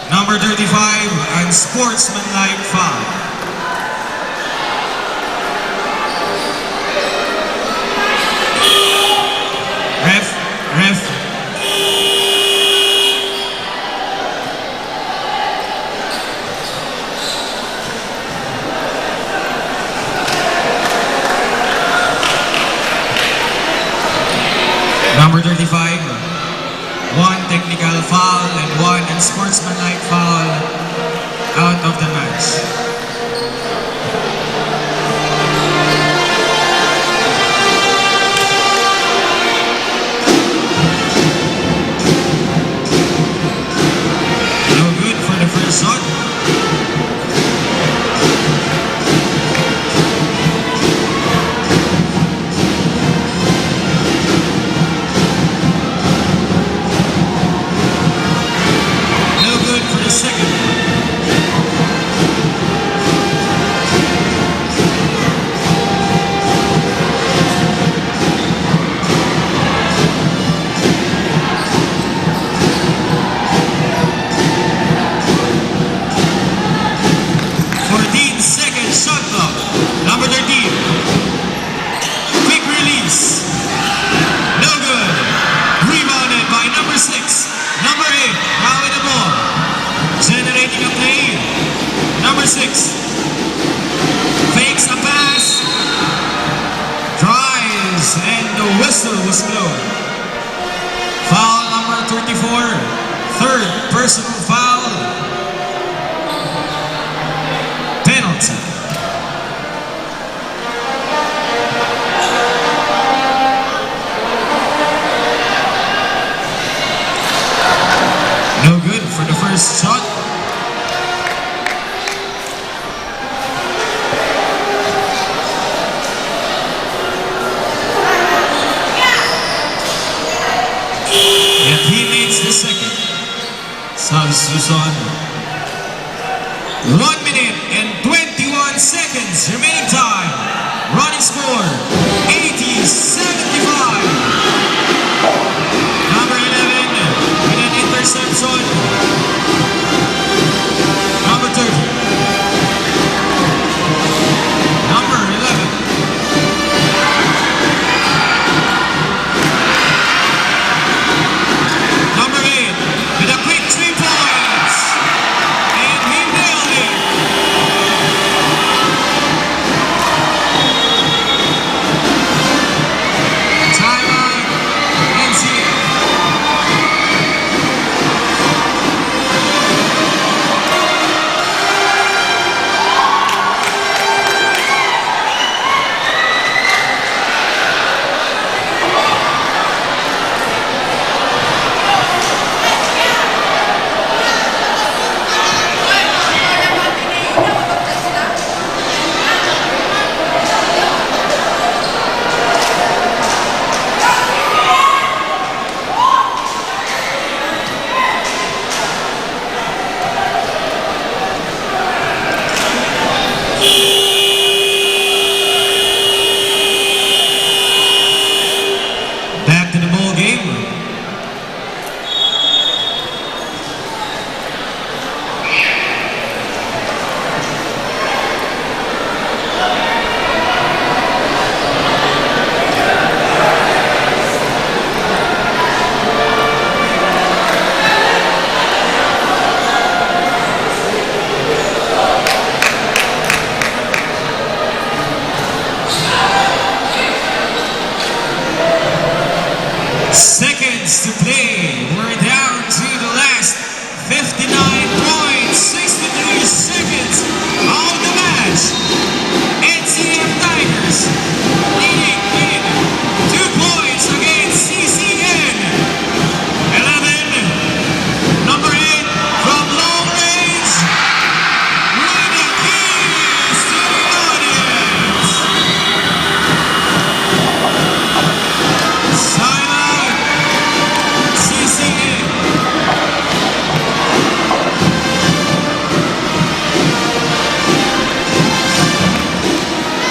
Number 35 and sportsmanlike foul. Ref. Number 35, one technical foul and one unsportsmanlike foul out of the match. No good for the first shot. No good for the second one. and the whistle was blown. Foul number 34, third personal foul, penalty. No good for the first shot. And he makes the second. Susan. 1 minute and 21 seconds remaining time. Running score 80-75. Number 11 with an interception. Number 30. Number 11. Number 8 with a quick 3 points. And he nailed it. Timeout. NCA. Back to the ball game. Seconds to play. We're down to the last 59 points, 63 seconds of the match. NCF Tigers leading in 2 points against CCN. 11, number 8 from long range, with the keys to the audience. Sign out. CCN.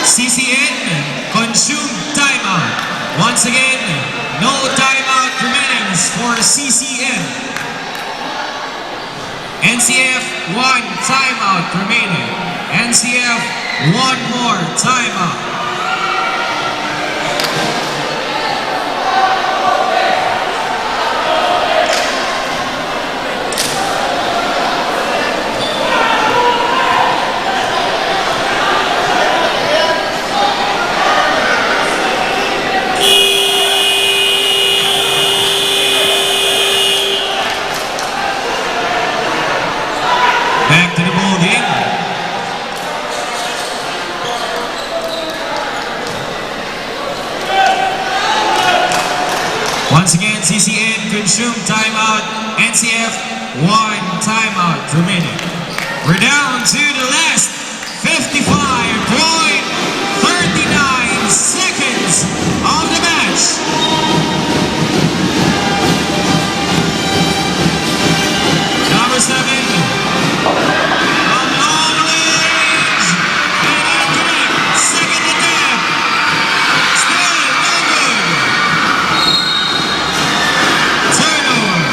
CCN consumed timeout. Once again, no timeout remaining for CCN. NCF 1 timeout remaining. NCF 1 more timeout. Back to the ball game. Once again, CCN consumed timeout. NCF 1 timeout remaining. We're down to the last 55.39 seconds of the match. Number 7. From long range, and incorrect, second attempt, still no good. Turnover.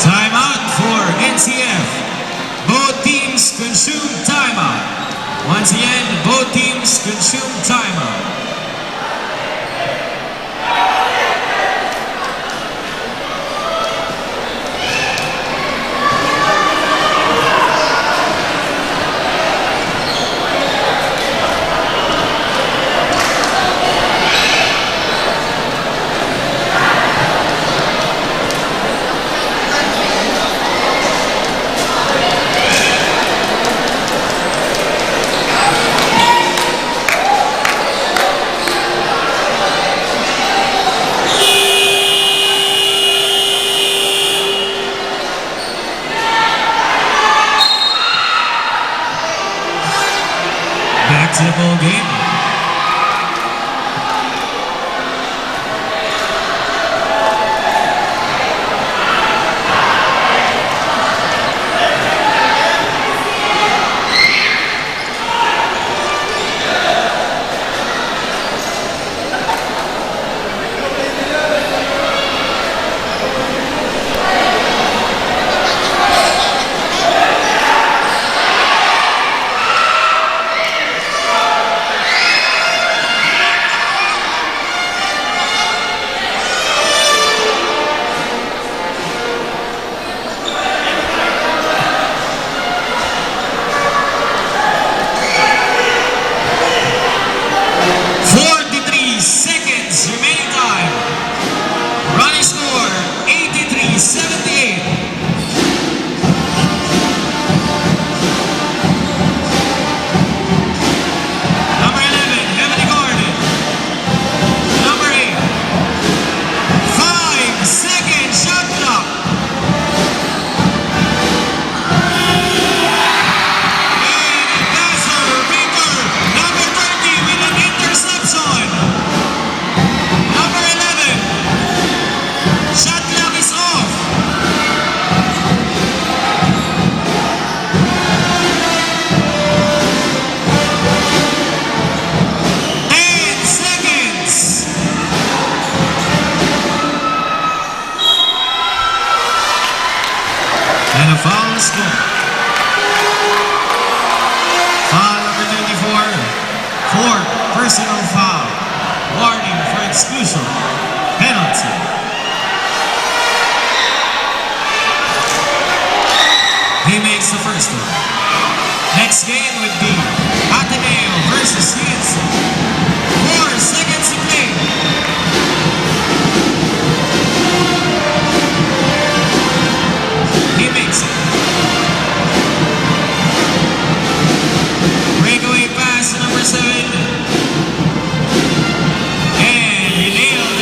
Timeout for NCF. Both teams consume timeout. Once again, both teams consume timeout. back to the ball game. Remaining time. Running score 83-78. Number 11, heavily guarded. Number 8, 5-second shot clock. And passer, Ringer, number 30 with an interception. Number 11, shot clock is off. 10 seconds. And a foul score. Foul number 24, fourth personal foul. Warning for exclusion. Penalty. He makes the first one. Next game would be Ateneo versus UNC. 4 seconds to play. He makes it. Breakaway pass to number 7. And he nailed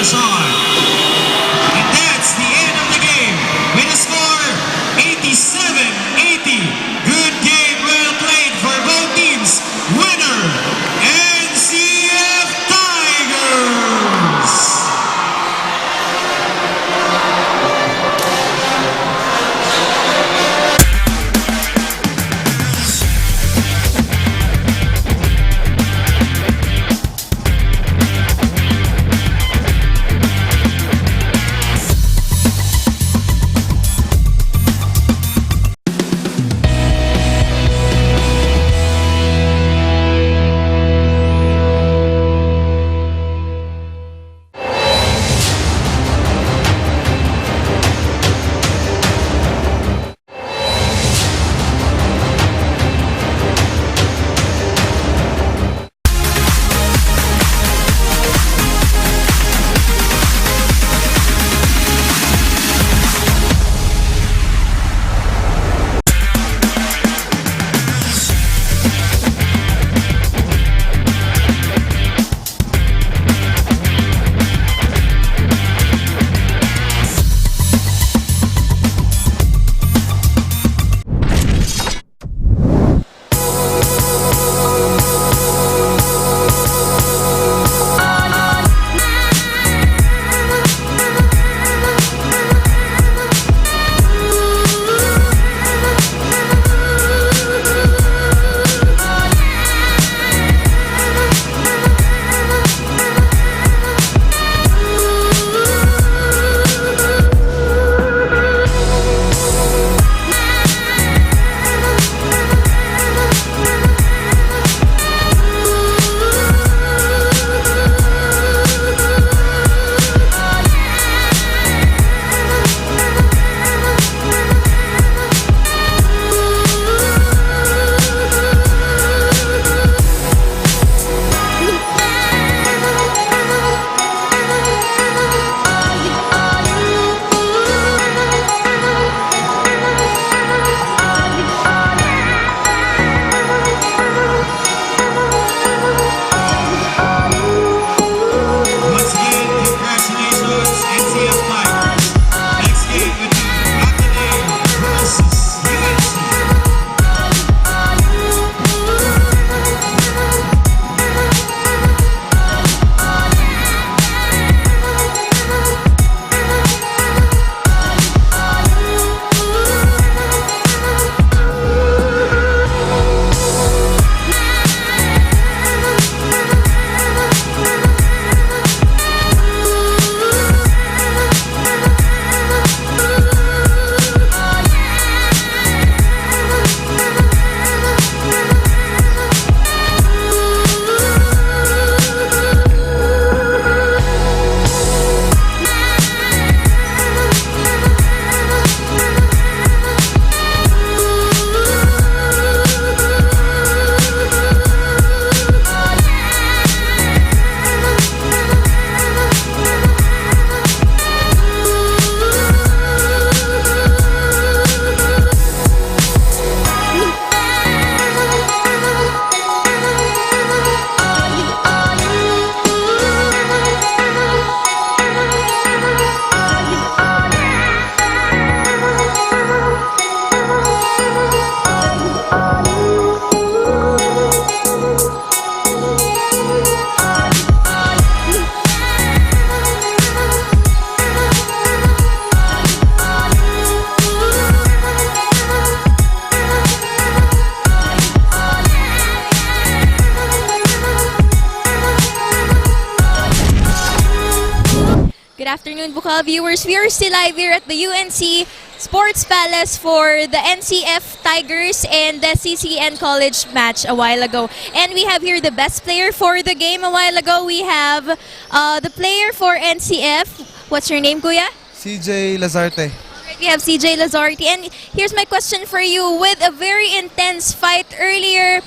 afternoon, Bukal viewers. We are still live here at the UNC Sports Palace for the NCF Tigers and the CCN College match a while ago. And we have here the best player for the game a while ago. We have the player for NCF. What's your name, Kuya? CJ Lazarte. Alright, we have CJ Lazarte. And here's my question for you. With a very intense fight earlier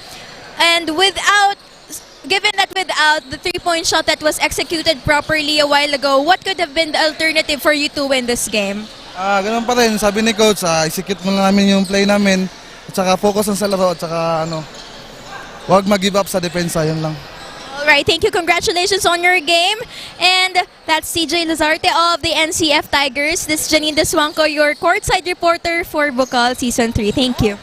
and given that without the three-point shot that was executed properly a while ago, what could have been the alternative for you to win this game? Ganun pa rin, sabi ni coach, execute muna namin yung play namin at saka focus lang sa laro at saka huwag mag-give up sa depensa, yun lang. Alright, thank you. Congratulations on your game. And that's CJ Lazarte of the NCF Tigers. This is Janine Deswanco, your courtside reporter for Bukal Season 3. Thank you.